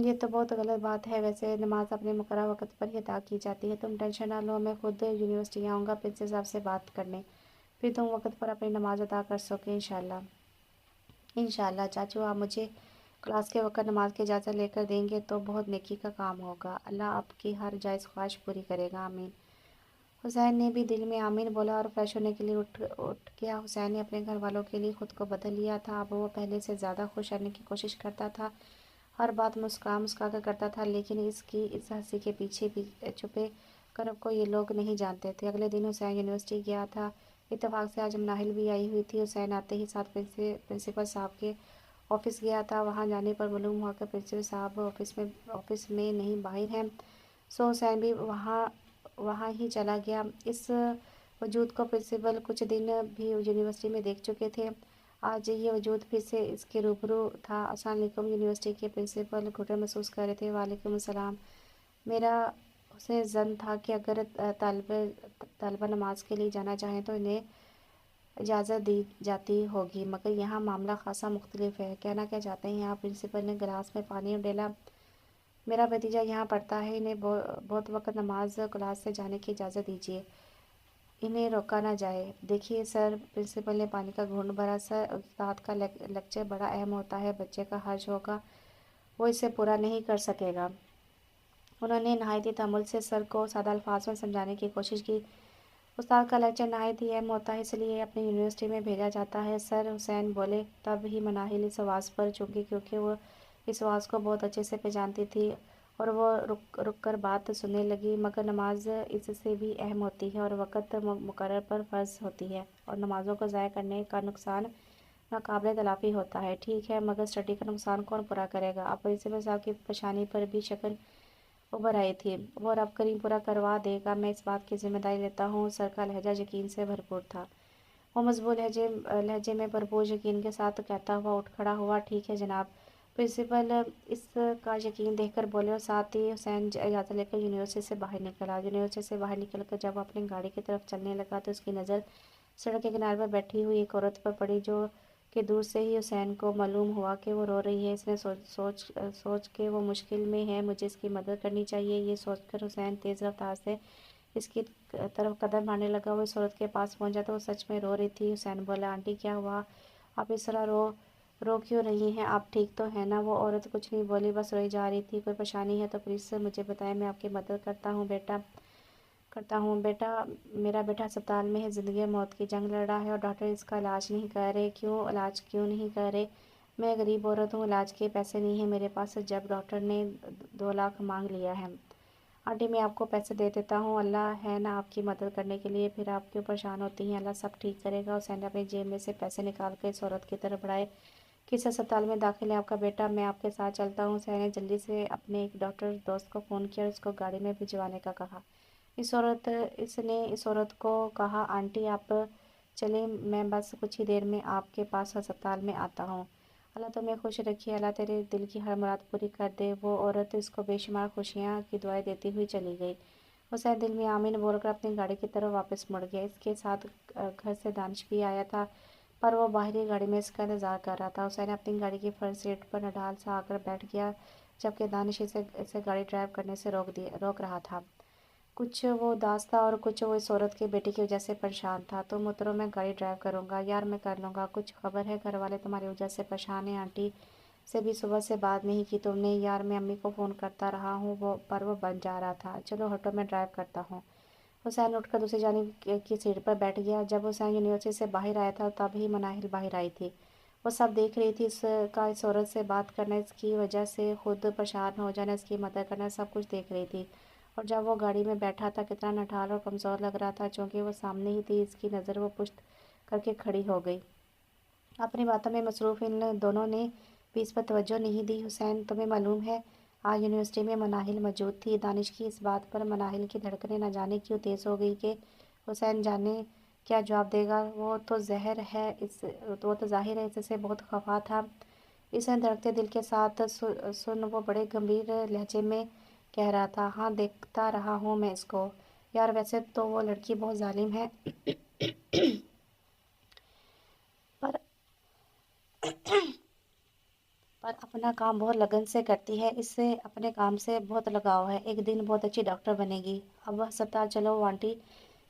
ये तो बहुत गलत बात है। वैसे नमाज अपने मुकर्रर वक़्त पर ही अदा की जाती है। तुम टेंशन ना लो, मैं खुद यूनिवर्सिटी आऊँगा प्रिंसिपल साहब से बात करने, फिर तुम वक़्त पर अपनी नमाज अदा कर सकोगे इंशाल्लाह। इंशाल्लाह चाचू, आप मुझे क्लास के वक़्त नमाज की इजाज़त लेकर देंगे तो बहुत नेकी का काम होगा। अल्लाह आपकी हर जायज़ ख्वाहिश पूरी करेगा, आमीन। हुसैन ने भी दिल में आमीन बोला और फ्रेश होने के लिए उठ गया। हुसैन ने अपने घर वालों के लिए खुद को बदल लिया था। अब वो पहले से ज़्यादा खुश रहने की कोशिश करता था। हर बात मुस्कुरा मुस्कुरा कर करता था, लेकिन इसकी इस हंसी के पीछे भी छुपे करब को ये लोग नहीं जानते थे। अगले दिन हुसैन यूनिवर्सिटी गया था। इत्तेफाक से आज नाहिल भी आई हुई थी। हुसैन आते ही साथ प्रिंसिपल साहब के ऑफिस गया था। वहाँ जाने पर मालूम हुआ कि प्रिंसिपल साहब ऑफिस में नहीं बाहर हैं। सो हुसैन भी वहाँ वहाँ ही चला गया। इस वजूद को प्रिंसिपल कुछ दिन भी यूनिवर्सिटी में देख चुके थे। आज ये वजूद फिर से इसके रूबरू था। अस्सलाम वालेकुम। यूनिवर्सिटी के प्रिंसिपल घुटन महसूस कर रहे थे। वालेकुम अस्सलाम। मेरा उसे ज़न था कि अगर तलबा नमाज के लिए जाना चाहें तो इन्हें इजाज़त दी जाती होगी, मगर यहाँ मामला खासा मुख्तलिफ है। कहना क्या चाहते हैं आप? प्रिंसिपल ने गिलास में पानी डाला। मेरा भतीजा यहाँ पढ़ता है, इन्हें बहुत वक्त नमाज क्लास से जाने की इजाज़त दीजिए, इन्हें रोका ना जाए। देखिए सर, प्रिंसिपल ने पानी का घूंट भरा। सर, उस्ताद का लेक्चर बड़ा अहम होता है, बच्चे का हर्ज होगा, वो इसे पूरा नहीं कर सकेगा। उन्होंने नहायत ही तअम्मुल से सर को सादा अल्फाज में समझाने की कोशिश की। उस्ताद का लेक्चर नहायत ही अहम होता है, इसलिए अपनी यूनिवर्सिटी में भेजा जाता है सर, हुसैन बोले। तब ही मनाहिल इस आवाज़ पर चूँकि क्योंकि वो इस आवाज़ को बहुत अच्छे से पहचानती थी और वो रुक रुक कर बात सुनने लगी। मगर नमाज इससे भी अहम होती है और वक़्त मुकर्रर पर फ़र्ज होती है, और नमाज़ों को ज़ाया करने का नुकसान नाकाबिले तलाफ़ी होता है। ठीक है, मगर स्टडी का नुकसान कौन पूरा करेगा? अब प्रिंसिपल साहब की पेशानी पर भी शक्ल उभर आई थी। वो रब करीम पूरा करवा देगा, मैं इस बात की जिम्मेदारी लेता हूँ। सर का लहजा यकीन से भरपूर था। वो मजबूत लहजे में भरपूर यकीन के साथ कहता हुआ उठ खड़ा हुआ। ठीक है जनाब। प्रिंसिपल इसका यकीन देखकर बोले और साथ ही हुसैन इजाज़त लेकर यूनिवर्सिटी से बाहर निकला। यूनिवर्सिटी से बाहर निकलकर जब अपनी गाड़ी की तरफ चलने लगा तो उसकी नज़र सड़क के किनारे पर बैठी हुई एक औरत पर पड़ी, जो कि दूर से ही हुसैन को मालूम हुआ कि वो रो रही है। इसने सोच के वो मुश्किल में है, मुझे इसकी मदद करनी चाहिए। ये सोचकर हुसैन तेज़ रफ्तार से इसकी तरफ कदम बढ़ाने लगा। वो इस औरत के पास पहुंचा तो वो सच में रो रही थी। हुसैन बोला, आंटी क्या हुआ? आप इस तरह रो क्यों रही हैं? आप ठीक तो है ना? वो औरत कुछ नहीं बोली, बस रोई जा रही थी। कोई परेशानी है तो प्लीज़ से मुझे बताएं, मैं आपकी मदद करता हूँ बेटा। मेरा बेटा अस्पताल में है, ज़िंदगी और मौत की जंग लड़ रहा है और डॉक्टर इसका इलाज नहीं कर रहे। इलाज क्यों नहीं कर रहे? मैं गरीब औरत हूँ, इलाज के पैसे नहीं हैं मेरे पास, जब डॉक्टर ने 2 लाख मांग लिया है। आंटी मैं आपको पैसे दे देता हूँ, अल्लाह है ना आपकी मदद करने के लिए, फिर आप क्यों परेशान होती हैं? अल्लाह सब ठीक करेगा। हुसैन ने अपनी जेब में से पैसे निकाल कर इस औरत की तरफ बढ़ाए। किस अस्पताल में दाखिल है आपका बेटा? मैं आपके साथ चलता हूँ। हुसैन ने जल्दी से अपने एक डॉक्टर दोस्त को फ़ोन किया और उसको गाड़ी में भिजवाने का कहा। इसने इस औरत को कहा, आंटी आप चलें, मैं बस कुछ ही देर में आपके पास अस्पताल में आता हूँ। अल्लाह तुम्हें खुश रखिए, अल्लाह तेरे दिल की हर मुराद पूरी कर दे। वो औरत इसको बेशुमार खुशियाँ की दुआएं देती हुई चली गई। हुसैन दिल में आमीन बोलकर अपनी गाड़ी की तरफ वापस मुड़ गया। इसके साथ घर से दानिश भी आया था, पर वो बाहरी गाड़ी में इसका इंतज़ार कर रहा था। हुसैन अपनी गाड़ी की फ्रंट सीट पर नडाल सा आकर बैठ गया, जबकि दानिश इसे गाड़ी ड्राइव करने से रोक रहा था। कुछ वो उदास था और कुछ वो इस औरत की बेटी की वजह से परेशान था। तुम उतरो, मैं गाड़ी ड्राइव करूँगा। यार मैं कर लूँगा। कुछ खबर है? घर वाले तुम्हारी वजह से परेशान हैं, आंटी से भी सुबह से बात नहीं की तुमने? यार मैं अम्मी को फ़ोन करता रहा हूँ, पर वो बन जा रहा था। चलो हटो, मैं ड्राइव करता हूँ। हुसैन उठकर दूसरी जानिब की सीट पर बैठ गया। जब हुसैन यूनिवर्सिटी से बाहर आया था तब ही मनाहिल बाहर आई थी। वो सब देख रही थी, इसका इस औरत से बात करना, इसकी वजह से खुद परेशान हो जाना, इसकी मदद करना, सब कुछ देख रही थी। और जब वो गाड़ी में बैठा था कितना नठाल और कमज़ोर लग रहा था। चूँकि वो सामने ही थी, इसकी नज़र वो पुष्ट करके खड़ी हो गई। अपनी बातों में मसरूफ़ इन दोनों ने भी इस पर तवज्जो नहीं दी। हुसैन तुम्हें मालूम है आज यूनिवर्सिटी में मनाहिल मौजूद थी? दानिश की इस बात पर मनाहिल की धड़कनें न जाने क्यों तेज़ हो गई कि हुसैन जाने क्या जवाब देगा। वो तो ज़ाहिर है इससे बहुत खफा था। इसने धड़कते दिल के साथ सुन वो बड़े गंभीर लहजे में कह रहा था, हाँ देखता रहा हूँ मैं इसको। यार वैसे तो वो लड़की बहुत जालिम है। और अपना काम बहुत लगन से करती है। इससे अपने काम से बहुत लगाव है। एक दिन बहुत अच्छी डॉक्टर बनेगी। अब वह अस्पताल चलो वो आंटी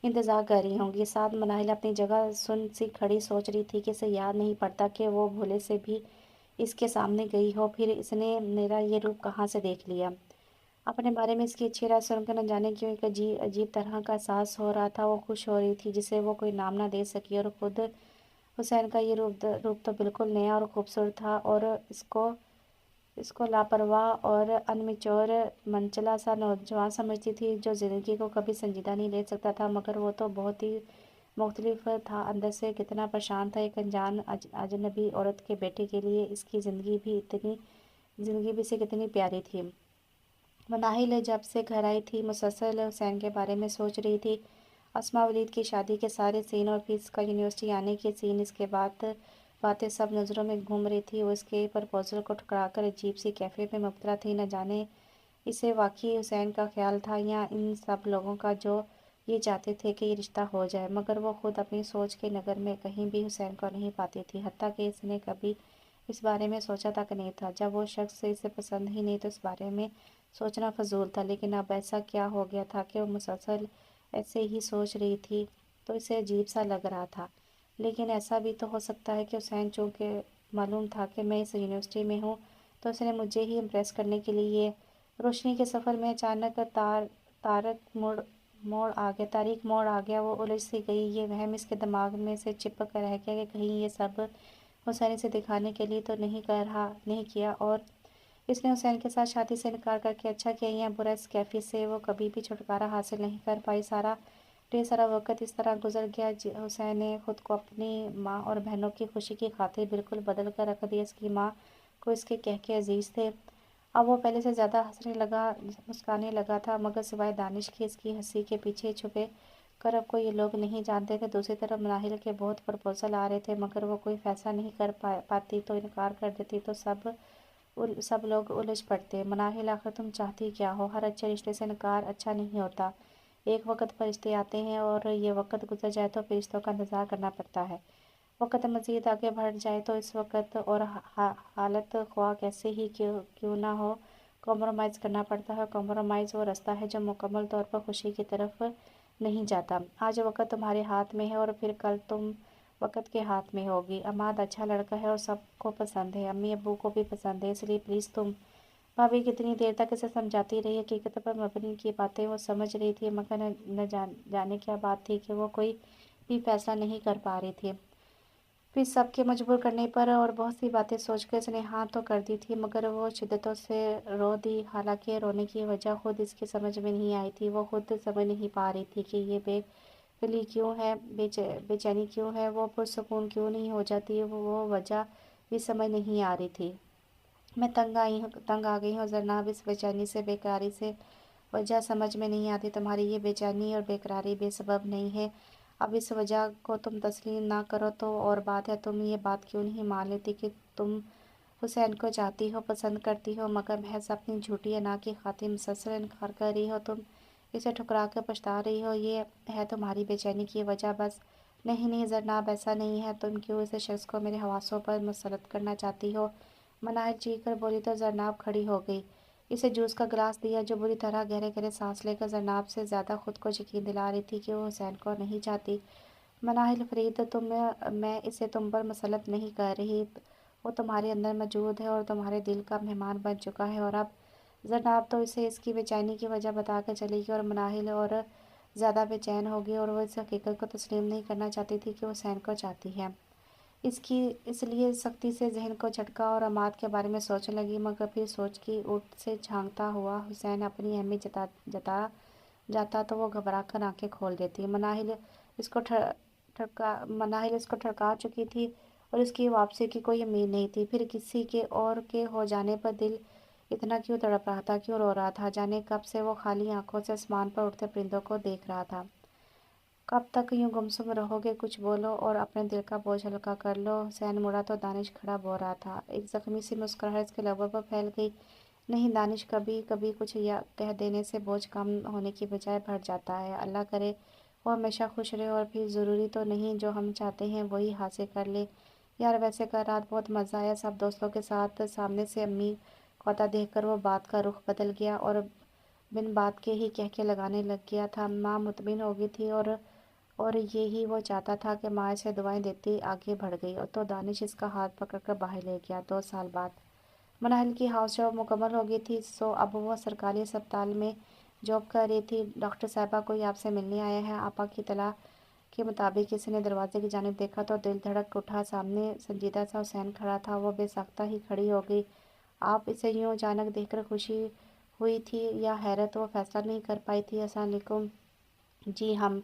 इंतज़ार कर रही होंगी। साथ मनाहिल अपनी जगह सुन सी खड़ी सोच रही थी कि इसे याद नहीं पड़ता कि वो भोले से भी इसके सामने गई हो, फिर इसने मेरा ये रूप कहाँ से देख लिया। अपने बारे में इसकी अच्छी राय सुनकर न जाने क्यों एक अजीब अजीब तरह का एहसास हो रहा था। वो खुश हो रही थी जिसे वो कोई नाम ना दे सकी, और खुद हुसैन का ये रूप तो बिल्कुल नया और खूबसूरत था, और इसको इसको लापरवाह और अनमिच्योर मनचला सा नौजवान समझती थी जो ज़िंदगी को कभी संजीदा नहीं ले सकता था। मगर वो तो बहुत ही मुख्तलिफ था अंदर से। कितना परेशान था एक अनजान अजनबी औरत के बेटे के लिए। इसकी ज़िंदगी भी से कितनी प्यारी थी। मनाहिल जब से घर आई थी मुसलसल हुसैन के बारे में सोच रही थी। अस्मा वलीद की शादी के सारे सीन और फिर इसका यूनिवर्सिटी आने के सीन, इसके बाद बातें सब नज़रों में घूम रही थी। वो इसके प्रपोजल को ठुकराकर अजीब सी कैफ़े में मुबतला थी। न जाने इसे वाकई हुसैन का ख्याल था या इन सब लोगों का जो ये चाहते थे कि ये रिश्ता हो जाए। मगर वो खुद अपनी सोच के नगर में कहीं भी हुसैन को नहीं पाती थी। हत्ता कि इसने कभी इस बारे में सोचा तक नहीं था। जब वो शख्स इसे पसंद ही नहीं तो इस बारे में सोचना फजूल था। लेकिन अब ऐसा क्या हो गया था कि वो मुसलसल ऐसे ही सोच रही थी तो इसे अजीब सा लग रहा था। लेकिन ऐसा भी तो हो सकता है कि हुसैन चूँकि मालूम था कि मैं इस यूनिवर्सिटी में हूँ तो उसने मुझे ही इम्प्रेस करने के लिए ये रोशनी के सफ़र में अचानक तारक मोड़ आ गया। वो उलझ सी गई। ये वहम इसके दिमाग में से चिपक कर रह गया कि कहीं ये सब हुसैन से दिखाने के लिए तो नहीं किया, और इसने हुसैन के साथ शादी से इनकार करके अच्छा किया या बुरा। इस कैफे से वो कभी भी छुटकारा हासिल नहीं कर पाई। ढेर सारा वक्त इस तरह गुजर गया। हुसैन ने खुद को अपनी माँ और बहनों की खुशी की खातिर बिल्कुल बदल कर रख दिया। इसकी माँ को इसके कह के अजीज़ थे। अब वो पहले से ज़्यादा मुस्काने लगा था, मगर सिवाय दानिश की इसकी हंसी के पीछे छुपे कर अब कोई ये लोग नहीं जानते थे। दूसरी तरफ मनाहिल के बहुत प्रपोजल आ रहे थे, मगर वो कोई फैसला नहीं कर पाती तो इनकार कर देती तो सब लोग उलझ पड़ते। मनाहिल आखिर तुम चाहती क्या हो? हर अच्छे रिश्ते से इनकार अच्छा नहीं होता। एक वक्त पर रिश्ते आते हैं और ये वक्त गुजर जाए तो फिर रिश्तों का इंतज़ार करना पड़ता है। वक्त मज़ीद आगे बढ़ जाए तो इस वक्त और हालत ख्वाह कैसे ही क्यों ना हो, कॉम्प्रोमाइज़ करना पड़ता है। कॉम्प्रोमाइज़ वो रास्ता है जो मुकम्मल तौर पर खुशी की तरफ नहीं जाता। आज वक्त तुम्हारे हाथ में है और फिर कल तुम वक्त के हाथ में होगी। अमाद अच्छा लड़का है और सबको पसंद है, अम्मी अब्बू को भी पसंद है, इसलिए प्लीज़ तुम। भाभी कितनी देर तक इसे समझाती रही। हकीकत पर मबनी की बातें वो समझ रही थी, मगर न जाने क्या बात थी कि वो कोई भी फैसला नहीं कर पा रही थी। फिर सबके मजबूर करने पर और बहुत सी बातें सोचकर इसने हाँ तो कर दी थी, मगर वो शिद्दतों से रो दी। हालांकि रोने की वजह खुद इसकी समझ में नहीं आई थी। वो खुद समझ नहीं पा रही थी कि ये बेखली क्यों है, बेचैनी क्यों है, वो पुरसकून क्यों नहीं हो जाती। वो वजह भी समझ नहीं आ रही थी। मैं तंग आ गई हूँ जनाब इस बेचैनी से, बेकरारी से। वजह समझ में नहीं आती। तुम्हारी ये बेचैनी और बेकरारी बेसबब नहीं है। अब इस वजह को तुम तस्लीम ना करो तो और बात है। तुम ये बात क्यों नहीं मान लेती कि तुम हुसैन को चाहती हो, पसंद करती हो, मगर महज अपनी झूठी अना की खातिर मुसलसल इनकार कर रही हो। तुम इसे ठुकरा कर पछता रही हो। ये है तुम्हारी बेचैनी की वजह बस? नहीं जनाब, ऐसा नहीं है। तुम क्यों इस शख्स को मेरे हवासों पर मुसलत करना चाहती हो? मनाहिल चीख कर बोली तो जरनाब खड़ी हो गई। इसे जूस का गिलास दिया जो बुरी तरह गहरे गहरे सांस लेकर जरनाब से ज़्यादा खुद को यकीन दिला रही थी कि वो हुसैन को नहीं चाहती। मनाहिल फरीद, मैं इसे तुम पर मसलत नहीं कर रही। वो तुम्हारे अंदर मौजूद है और तुम्हारे दिल का मेहमान बन चुका है। और अब जरनाब तो इसे इसकी बेचैनी की वजह बता कर चली गई, और मनाहिल और ज़्यादा बेचैन हो गई, और वो इस हकीकत को तस्लीम नहीं करना चाहती थी कि वो हुसैन को चाहती है। इसलिए सख्ती से जहन को झटका और अमाद के बारे में सोचने लगी, मगर फिर सोच की ऊँट से झांकता हुआ हुसैन अपनी अहमियत जता जाता तो वो घबरा कर आंखें खोल देती। मनाहिल इसको ठड़का चुकी थी और इसकी वापसी की कोई उम्मीद नहीं थी। फिर किसी के और के हो जाने पर दिल इतना क्यों तड़प रहा था, क्यों रो रहा था? जाने कब से वो खाली आंखों से आसमान पर उड़ते परिंदों को देख रहा था। कब तक यूं गुमसुम रहोगे? कुछ बोलो और अपने दिल का बोझ हल्का कर लो। हुसैन मुड़ा तो दानिश खड़ा बो रहा था। एक जख्मी सी मुस्कुराहट इसके लबों पर फैल गई। नहीं दानिश, कभी कभी कुछ या कह देने से बोझ कम होने की बजाय बढ़ जाता है। अल्लाह करे वो हमेशा खुश रहे, और फिर ज़रूरी तो नहीं जो हम चाहते हैं वही हासिल कर ले। यार वैसे कल रात बहुत मज़ा आया सब दोस्तों के साथ। सामने से अम्मी को आता देखकर वो बात का रुख बदल गया और बिन बात के ही कहके लगाने लग गया था। माँ मुतमिन हो गई थी और यही वो चाहता था कि माँ इसे दुआएं देती आगे बढ़ गई और तो दानिश इसका हाथ पकड़कर बाहर ले गया। 2 साल बाद मनाहिल की हाउस जॉब मुकम्मल हो गई थी, सो अब वो सरकारी अस्पताल में जॉब कर रही थी। डॉक्टर साहबा कोई आपसे मिलने आया है। आपा की तलाह के मुताबिक किसी ने दरवाजे की जानिब देखा तो दिल धड़क उठा। सामने संजीदा सा हुसैन खड़ा था। वो बेसाख्ता ही खड़ी हो गई। आप इसे यूं अचानक देखकर खुशी हुई थी या हैरत, वो फैसला नहीं कर पाई थी। अस्सलाम वालेकुम जी। हम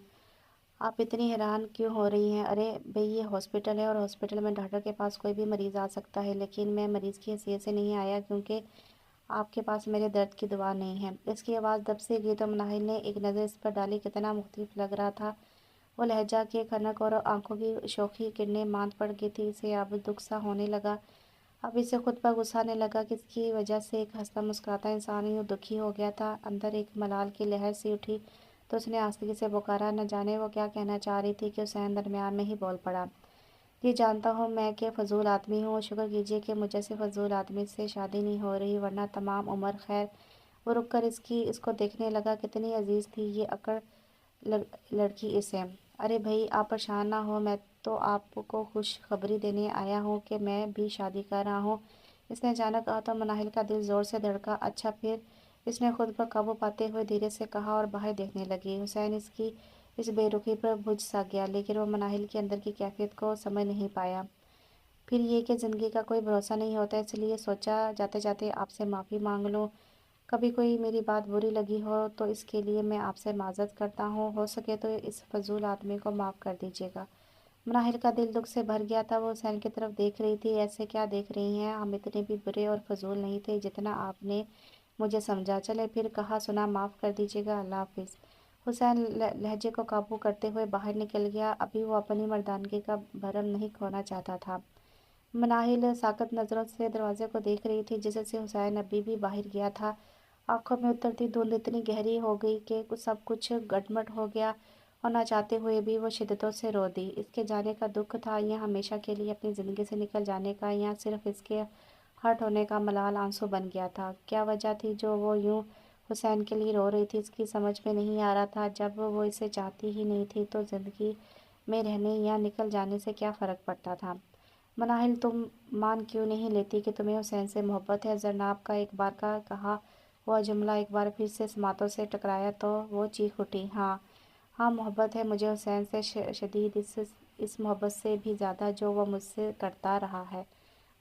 आप इतनी हैरान क्यों हो रही हैं? अरे भाई ये हॉस्पिटल है और हॉस्पिटल में डॉक्टर के पास कोई भी मरीज़ आ सकता है, लेकिन मैं मरीज़ की हैसियत से नहीं आया क्योंकि आपके पास मेरे दर्द की दवा नहीं है। इसकी आवाज़ दब से गई तो मुनाहिल ने एक नज़र इस पर डाली। कितना मुख्तलिफ लग रहा था वो लहजा के खनक और आंखों की शोखी किरणें मांद पड़ गई थी। इसे अब दुख सा होने लगा। अब इसे खुद पर गुस्सा आने लगा कि इसकी वजह से एक हंसता मुस्कुराता इंसान यूँ दुखी हो गया था। अंदर एक मलाल की लहर सी उठी तो उसने आस्ते से पुकारा। न जाने वो क्या कहना चाह रही थी कि हुसैन दरमियान में ही बोल पड़ा। जी जानता हूँ मैं कि फ़जूल आदमी हूँ। शुक्र कीजिए कि मुझे से फ़जूल आदमी से शादी नहीं हो रही, वरना तमाम उम्र खैर। वो रुक कर इसको देखने लगा। कितनी अजीज़ थी ये अकड़ लड़की इसे। अरे भाई आप परेशान ना हो, मैं तो आपको खुशखबरी देने आया हूँ कि मैं भी शादी कर रहा हूँ। इसने अचानक कहा तो मनाहिल का दिल ज़ोर से धड़का। अच्छा फिर? इसने खुद पर काबू पाते हुए धीरे से कहा और बाहर देखने लगी। हुसैन इसकी इस बेरुखी पर बुझ सा गया, लेकिन वो मनाहिल के अंदर की कैफियत को समझ नहीं पाया। फिर ये कि ज़िंदगी का कोई भरोसा नहीं होता, इसलिए सोचा जाते जाते आपसे माफ़ी मांग लूँ। कभी कोई मेरी बात बुरी लगी हो तो इसके लिए मैं आपसे माजरत करता हूँ। हो सके तो इस फजूल आदमी को माफ़ कर दीजिएगा। मनाहिल का दिल दुख से भर गया था। वो हुसैन की तरफ देख रही थी। ऐसे क्या देख रही हैं? हम इतने भी बुरे और फजूल नहीं थे जितना आपने मुझे समझा। चले फिर, कहा सुना माफ़ कर दीजिएगा। अल्लाह हाफिज़। हुसैन लहजे को काबू करते हुए बाहर निकल गया। अभी वो अपनी मर्दानगी का भरम नहीं खोना चाहता था। मनाहिल साकत नज़रों से दरवाजे को देख रही थी जिससे हुसैन अभी भी बाहर गया था। आंखों में उतरती धुंध इतनी गहरी हो गई कि सब कुछ गटमट हो गया और ना चाहते हुए भी वो शिद्दतों से रो दी। इसके जाने का दुख था या हमेशा के लिए अपनी ज़िंदगी से निकल जाने का, या सिर्फ इसके हर्ट होने का मलाल आंसू बन गया था? क्या वजह थी जो वो यूं हुसैन के लिए रो रही थी? इसकी समझ में नहीं आ रहा था। जब वो इसे चाहती ही नहीं थी तो ज़िंदगी में रहने या निकल जाने से क्या फ़र्क पड़ता था? मनाहिल तुम मान क्यों नहीं लेती कि तुम्हें हुसैन से मोहब्बत है? जरनाब का एक बार का कहा वह जुमला एक बार फिर से समातों से टकराया तो वो चीख उठी। हाँ हाँ, मोहब्बत है मुझे हुसैन से शदीद, इस मोहब्बत से भी ज़्यादा जो वो मुझसे करता रहा है।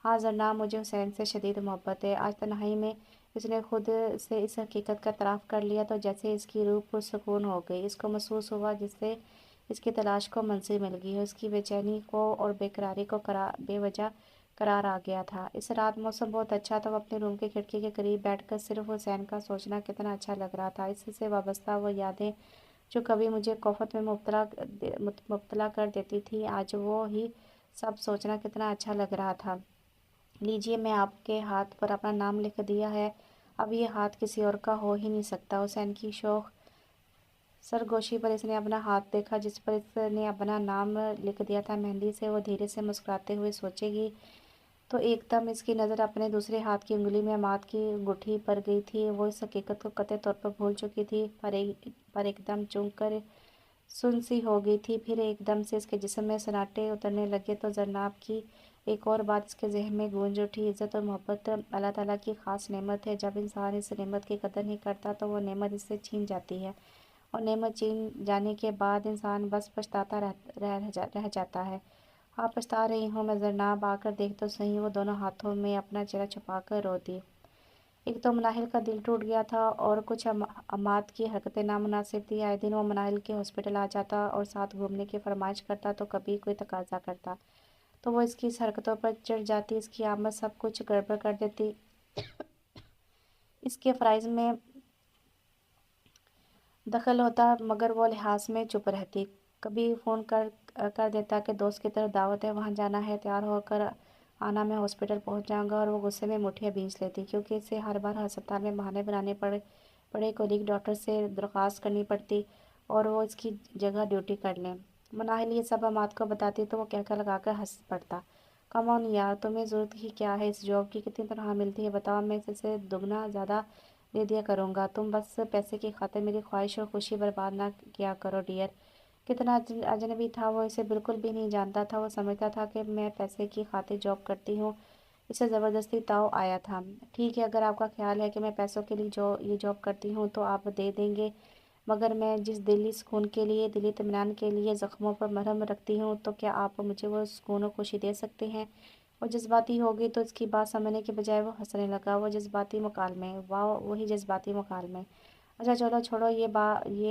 हाँ जरनाब, मुझे हुसैन से शदीद मोहब्बत है। आज तन्हाई में इसने खुद से इस हकीकत का इतराफ़ कर लिया तो जैसे इसकी रूह पुरसकून हो गई। इसको महसूस हुआ जिससे इसकी तलाश को मंजिल मिल गई हो। इसकी बेचैनी को और बेकरारी को बेवजह करार आ गया था। इस रात मौसम बहुत अच्छा था। वो अपने रूम की खिड़की के करीब बैठकर सिर्फ हुसैन का सोचना कितना अच्छा लग रहा था। इससे वाबस्ता वो यादें जो कभी मुझे कॉफत में मुब्तला कर देती थी, आज वो ही सब सोचना कितना अच्छा लग रहा था। लीजिए, मैं आपके हाथ पर अपना नाम लिख दिया है। अब ये हाथ किसी और का हो ही नहीं सकता। हुसैन की शोख सरगोशी पर इसने अपना हाथ देखा जिस पर इसने अपना नाम लिख दिया था मेहंदी से। वो धीरे से मुस्कुराते हुए सोचेगी तो एकदम इसकी नज़र अपने दूसरे हाथ की उंगली में मात की अंगूठी पर गई थी। वो इस हकीकत को कतई तौर पर भूल चुकी थी, पर एकदम चूक कर सुन सी हो गई थी। फिर एकदम से इसके जिस्म में सन्नाटे उतरने लगे तो जरनाब की एक और बात इसके जहन में गूंज उठी। इज़्ज़त और मोहब्बत अल्लाह ताला की ख़ास नेमत है। जब इंसान इस नेमत की कदर नहीं करता तो वो नेमत इससे छीन जाती है, और नेमत छीन जाने के बाद इंसान बस पछताता रह जाता है। हाँ पछता रही हूँ मैं जरनाब, आकर देख तो सही। वो दोनों हाथों में अपना चेहरा छुपा कर रो दी। एक तो मनाहिल का दिल टूट गया था और कुछ अमाद की हरकतें नामुनासिब थी। आए दिन वो मनाहिल के हॉस्पिटल आ जाता और साथ घूमने की फरमाइश करता तो कभी कोई तकाजा करता तो वो इसकी इस हरकतों पर चिढ़ जाती। इसकी आमद सब कुछ गड़बड़ कर देती। इसके फ़राइज़ में दखल होता मगर वो लिहाज में चुप रहती। कभी फ़ोन कर देता कि दोस्त की तरफ दावत है, वहाँ जाना है, तैयार होकर आना, मैं हॉस्पिटल पहुँच जाऊँगा। और वो गुस्से में मुठियाँ भींच लेती क्योंकि इसे हर बार अस्पताल में बहाने बनाने पड़े कोलीग डॉक्टर से दरख्वास्त करनी पड़ती और वो इसकी जगह ड्यूटी कर लें। मनाहिल ये सब अमाद को बताती तो वो कहकर लगाकर हंस पड़ता। कम ऑन यार, तुम्हें ज़रूरत ही क्या है इस जॉब की? कितनी तनख्वाह मिलती है बताओ, मैं इससे दुगना ज़्यादा दे दिया करूँगा। तुम बस पैसे की खातिर मेरी ख्वाहिश और खुशी बर्बाद ना किया करो डियर। कितना अजनबी था वो, इसे बिल्कुल भी नहीं जानता था। वो समझता था कि मैं पैसे की खातिर जॉब करती हूँ। इसे ज़बरदस्ती ताव आया था। ठीक है, अगर आपका ख्याल है कि मैं पैसों के लिए ये जॉब करती हूँ तो आप दे देंगे, मगर मैं जिस दिली सुकून के लिए, दिली इत्मीनान के लिए ज़ख्मों पर मरहम रखती हूँ, तो क्या आप मुझे वो सुकून और खुशी दे सकते हैं? वो जज्बाती हो गई तो इसकी बात समझने के बजाय वो हंसने लगा। वो जज्बाती मुकालमे, वाह वही जज्बाती मुकालमे। अच्छा चलो छोड़ो, ये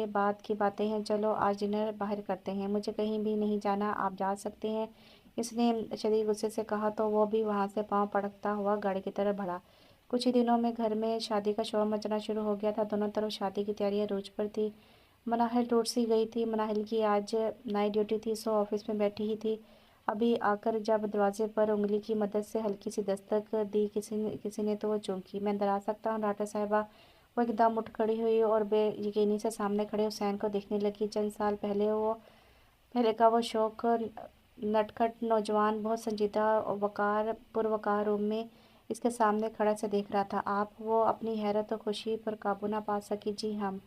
बात की बातें हैं। चलो आज डिनर बाहर करते हैं, मुझे कहीं भी नहीं जाना, आप जा सकते हैं। इसने शदीद गुस्से से कहा तो वो भी वहाँ से पाँव पटकता हुआ गाड़ी की तरफ बढ़ा। कुछ ही दिनों में घर में शादी का शोर मचना शुरू हो गया था। दोनों तरफ शादी की तैयारियां रूज पर थी। मनाहिल टूट सी गई थी। मनाहिल की आज नाइट ड्यूटी थी, सो ऑफिस में बैठी ही थी। अभी आकर जब दरवाजे पर उंगली की मदद से हल्की सी दस्तक दी किसी ने तो वो चौंकी। मैं अंदर आ सकता हूँ डॉक्टर साहिबा? वो एकदम उठ खड़ी हुई और बेयकीनी से सामने खड़े हुसैन को देखने लगी। चंद साल पहले का वो शौक नटखट नौजवान बहुत संजीदा और पुरवकार रूम में इसके सामने खड़ा से देख रहा था। आप? वो अपनी हैरत और खुशी पर काबू ना पा सकी। जी हम,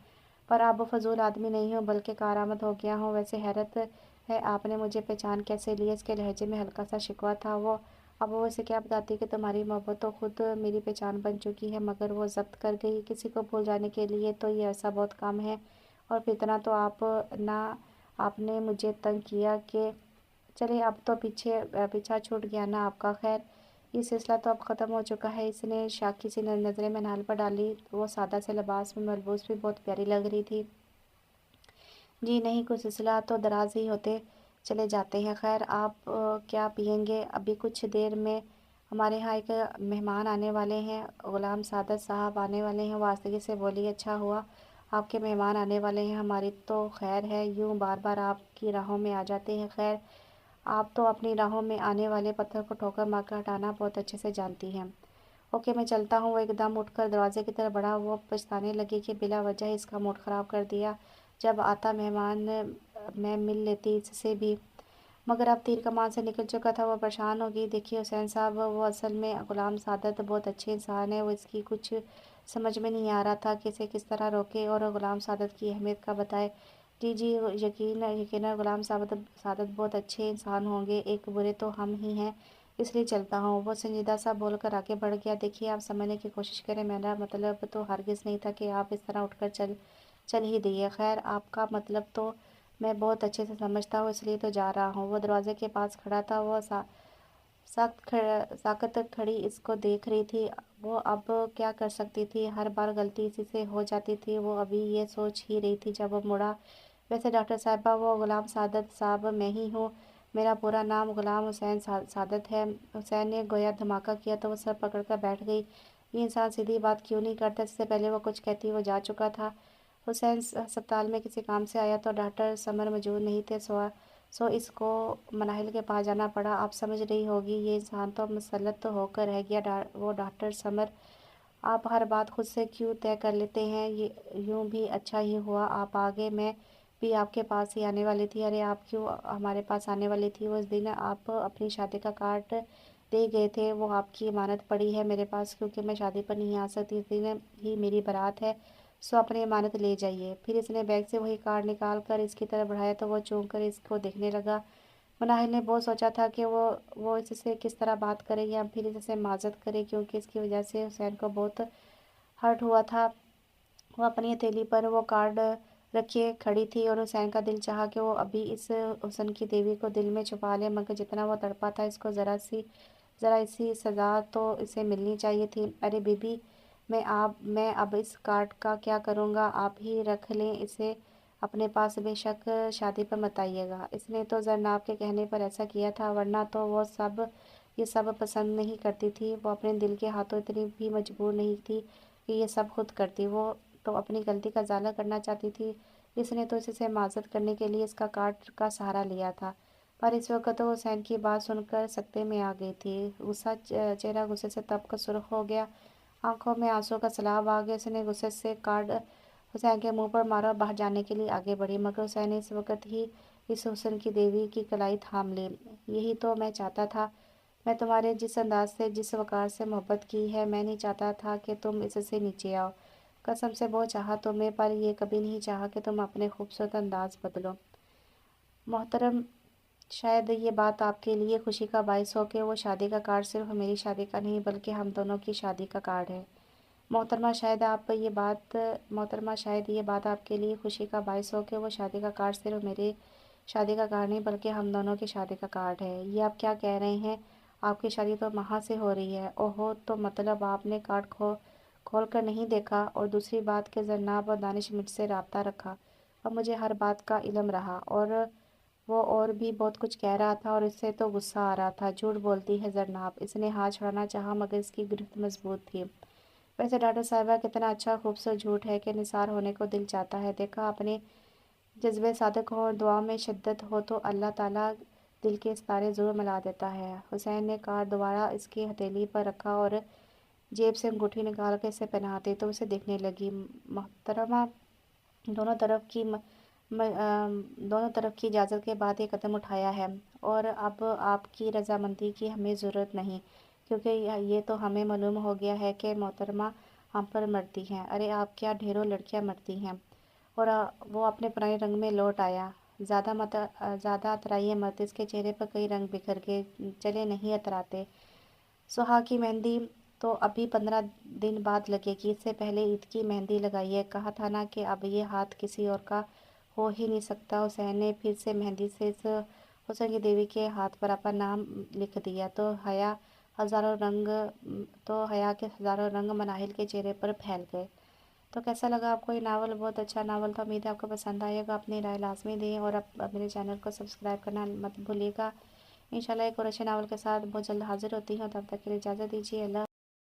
पर आप वो फजूल आदमी नहीं हो बल्कि कारामद हो गया हो। वैसे हैरत है आपने मुझे पहचान कैसे लिया? इसके लहजे में हल्का सा शिकवा था। वो अब वो इसे क्या बताती कि तुम्हारी मोहब्बत तो खुद मेरी पहचान बन चुकी है, मगर वो जब्त कर गई। किसी को भूल जाने के लिए तो ये ऐसा बहुत कम है, और फिर इतना तो ना आपने मुझे तंग किया कि चलिए अब तो पीछा छूट गया ना आपका। खैर ये सिलसिला तो अब ख़त्म हो चुका है। इसने शाकी सी नज़रें मनाल पर डाली। वो सादा से लिबास में मलबूस भी बहुत प्यारी लग रही थी। जी नहीं, कुछ सिलसिला तो दराज ही होते चले जाते हैं। खैर आप क्या पियेंगे? अभी कुछ देर में हमारे यहाँ एक मेहमान आने वाले हैं, ग़ुलाम सादत साहब आने वाले हैं। वास्तगी से बोली। अच्छा हुआ आपके मेहमान आने वाले हैं, हमारी तो खैर है, यूँ बार बार आपकी राहों में आ जाते हैं। खैर आप तो अपनी राहों में आने वाले पत्थर को ठोकर मारकर हटाना बहुत अच्छे से जानती हैं। ओके मैं चलता हूँ। वो एकदम उठकर दरवाजे की तरफ बढ़ा। वो पछताने लगी कि बिला वजह इसका मूड ख़राब कर दिया। जब आता मेहमान मैं मिल लेती इससे भी, मगर अब तीर कमान से निकल चुका था। वो परेशान हो गई। देखिए हुसैन साहब, वो असल में ग़ुलाम सादत बहुत अच्छे इंसान है। वो इसकी कुछ समझ में नहीं आ रहा था कि इसे किस तरह रोके और ग़ुलाम सादत की अहमियत का बताए। जी जी, यकीनन ग़ुलाम सादत बहुत अच्छे इंसान होंगे, एक बुरे तो हम ही हैं, इसलिए चलता हूँ। वो संजीदा सा बोलकर आगे बढ़ गया। देखिए आप समझने की कोशिश करें, मेरा मतलब तो हरगिज़ नहीं था कि आप इस तरह उठकर चल ही दिए। खैर आपका मतलब तो मैं बहुत अच्छे से समझता हूँ, इसलिए तो जा रहा हूँ। वो दरवाजे के पास खड़ा था। वो साकत खड़ी इसको देख रही थी। वो अब क्या कर सकती थी? हर बार गलती इसी से हो जाती थी। वो अभी ये सोच ही रही थी जब वो मुड़ा। वैसे डॉक्टर साहिबा, वो ग़ुलाम सादत साहब मैं ही हूँ। मेरा पूरा नाम ग़ुलाम हुसैन सादत है। हुसैन ने गोया धमाका किया तो वो सर पकड़ कर बैठ गई। ये इंसान सीधी बात क्यों नहीं करता? इससे पहले वो कुछ कहती वो जा चुका था। हुसैन अस्पताल में किसी काम से आया तो डॉक्टर समर मौजूद नहीं थे, सो इसको मनाहिल के पास जाना पड़ा। आप समझ रही होगी, ये इंसान तो मुसल्लत तो होकर रह गया। वो डॉक्टर समर, आप हर बात खुद से क्यों तय कर लेते हैं? ये यूँ भी अच्छा ही हुआ आप आ गए, मैं भी आपके पास ही आने वाली थी। अरे आप क्यों हमारे पास आने वाली थी? उस दिन आप अपनी शादी का कार्ड दे गए थे, वो आपकी अमानत पड़ी है मेरे पास, क्योंकि मैं शादी पर नहीं आ सकती। इस दिन ही मेरी बारात है, सो अपनी अमानत ले जाइए। फिर इसने बैग से वही कार्ड निकाल कर इसकी तरफ बढ़ाया तो वो चूम कर इसको देखने लगा। मनाहिल ने बहुत सोचा था कि वो इससे किस तरह बात करे या फिर इससे माजत करे, क्योंकि इसकी वजह से हुसैन को बहुत हर्ट हुआ था। वो अपनी हथेली पर वो कार्ड रखे खड़ी थी और हुसैन का दिल चाहा कि वो अभी इस हुस्न की देवी को दिल में छुपा ले, मगर जितना वो तड़पा था, इसको ज़रा इसी सज़ा तो इसे मिलनी चाहिए थी। अरे बीबी, मैं अब इस कार्ड का क्या करूँगा? आप ही रख लें इसे अपने पास, बेशक शादी पर मत आइएगा। इसने तो ज़रनाब के कहने पर ऐसा किया था, वरना तो ये सब पसंद नहीं करती थी। वो अपने दिल के हाथों इतनी भी मजबूर नहीं थी कि ये सब खुद करती। वो तो अपनी गलती का इजाला करना चाहती थी। इसने तो इसे माजत करने के लिए इसका कार्ड का सहारा लिया था। पर इस वक्त तो हुसैन की बात सुनकर सकते में आ गई थी। चेहरा गुस्से से तप कर सुर्ख हो गया, आंखों में आंसू का सैलाब आ गया। उसने गुस्से से कार्ड हुसैन के मुंह पर मारा और बाहर जाने के लिए आगे बढ़ी, मगर हुसैन ने इस वक्त ही इस हुस्न की देवी की कलाई थाम ली। यही तो मैं चाहता था, میں تمہارے جس انداز سے، جس وقار سے محبت کی ہے، میں نہیں چاہتا تھا کہ تم اس سے نیچے آؤ۔ قسم سے بہت چاہا تمہیں، پر یہ کبھی نہیں چاہا کہ تم اپنے خوبصورت انداز بدلو۔ محترم، شاید یہ بات آپ کے لیے خوشی کا باعث ہو کہ وہ شادی کا کارڈ صرف میری شادی کا نہیں بلکہ ہم دونوں کی شادی کا کارڈ ہے۔ محترمہ، شاید یہ بات آپ کے لیے خوشی کا باعث ہو کہ وہ شادی کا کارڈ صرف میری شادی کا کارڈ نہیں بلکہ ہم دونوں کی شادی کا کارڈ ہے۔ یہ آپ کیا کہہ رہے ہیں؟ آپ کی شادی تو مہا سے ہو رہی ہے۔ اوہو، تو مطلب آپ نے کارڈ کھول کر نہیں دیکھا، اور دوسری بات کہ زرناب اور دانش مجھ سے رابطہ رکھا اور مجھے ہر بات کا علم رہا، اور وہ اور بھی بہت کچھ کہہ رہا تھا اور اس سے تو غصہ آ رہا تھا۔ جھوٹ بولتی ہے زرناب۔ اس نے ہاتھ چھڑانا چاہا مگر اس کی گرفت مضبوط تھی۔ ویسے ڈاکٹر صاحبہ، کتنا اچھا خوبصورت جھوٹ ہے کہ نثار ہونے کو دل چاہتا ہے۔ دیکھا، اپنے جذبے صادق ہوں اور دعا میں شدت ہو تو اللہ تعالیٰ دل کے ستارے ضرور ملا دیتا ہے۔ حسین نے کارڈ دوبارہ اس کی ہتھیلی پر رکھا اور جیب سے انگوٹھی نکال کے اسے پہنا دی تو اسے دیکھنے لگی۔ محترمہ، دونوں طرف کی اجازت کے بعد یہ قدم اٹھایا ہے، اور اب آپ کی رضامندی کی ہمیں ضرورت نہیں، کیونکہ یہ تو ہمیں معلوم ہو گیا ہے کہ محترمہ ہم پر مرتی ہیں۔ ارے آپ کیا، ڈھیروں لڑکیاں مرتی ہیں۔ اور وہ اپنے پرانے رنگ میں لوٹ آیا۔ زیادہ اترائیے مت، اس کے چہرے پر کئی رنگ بکھر گئے۔ چلے نہیں اتراتے۔ سہاگ کی مہندی تو ابھی 15 دن بعد لگے گی، اس سے پہلے عید کی مہندی لگائیے۔ کہا تھا نا کہ اب یہ ہاتھ کسی اور کا ہو ہی نہیں سکتا۔ حسین نے پھر سے مہندی سے اس حسن کی دیوی کے ہاتھ پر اپنا نام لکھ دیا تو حیا کے ہزاروں رنگ مناہل کے چہرے پر پھیل گئے۔ تو کیسا لگا آپ کو یہ ناول؟ بہت اچھا ناول تھا، امید ہے آپ کو پسند آئے گا۔ اپنی رائے لازمی دیں اور میرے چینل کو سبسکرائب کرنا مت بھولیے گا۔ انشاءاللہ ایک اور اچھے ناول کے ساتھ بہت جلد حاضر ہوتی ہوں، تب تک کے لیے اجازت دیجیے۔ اللہ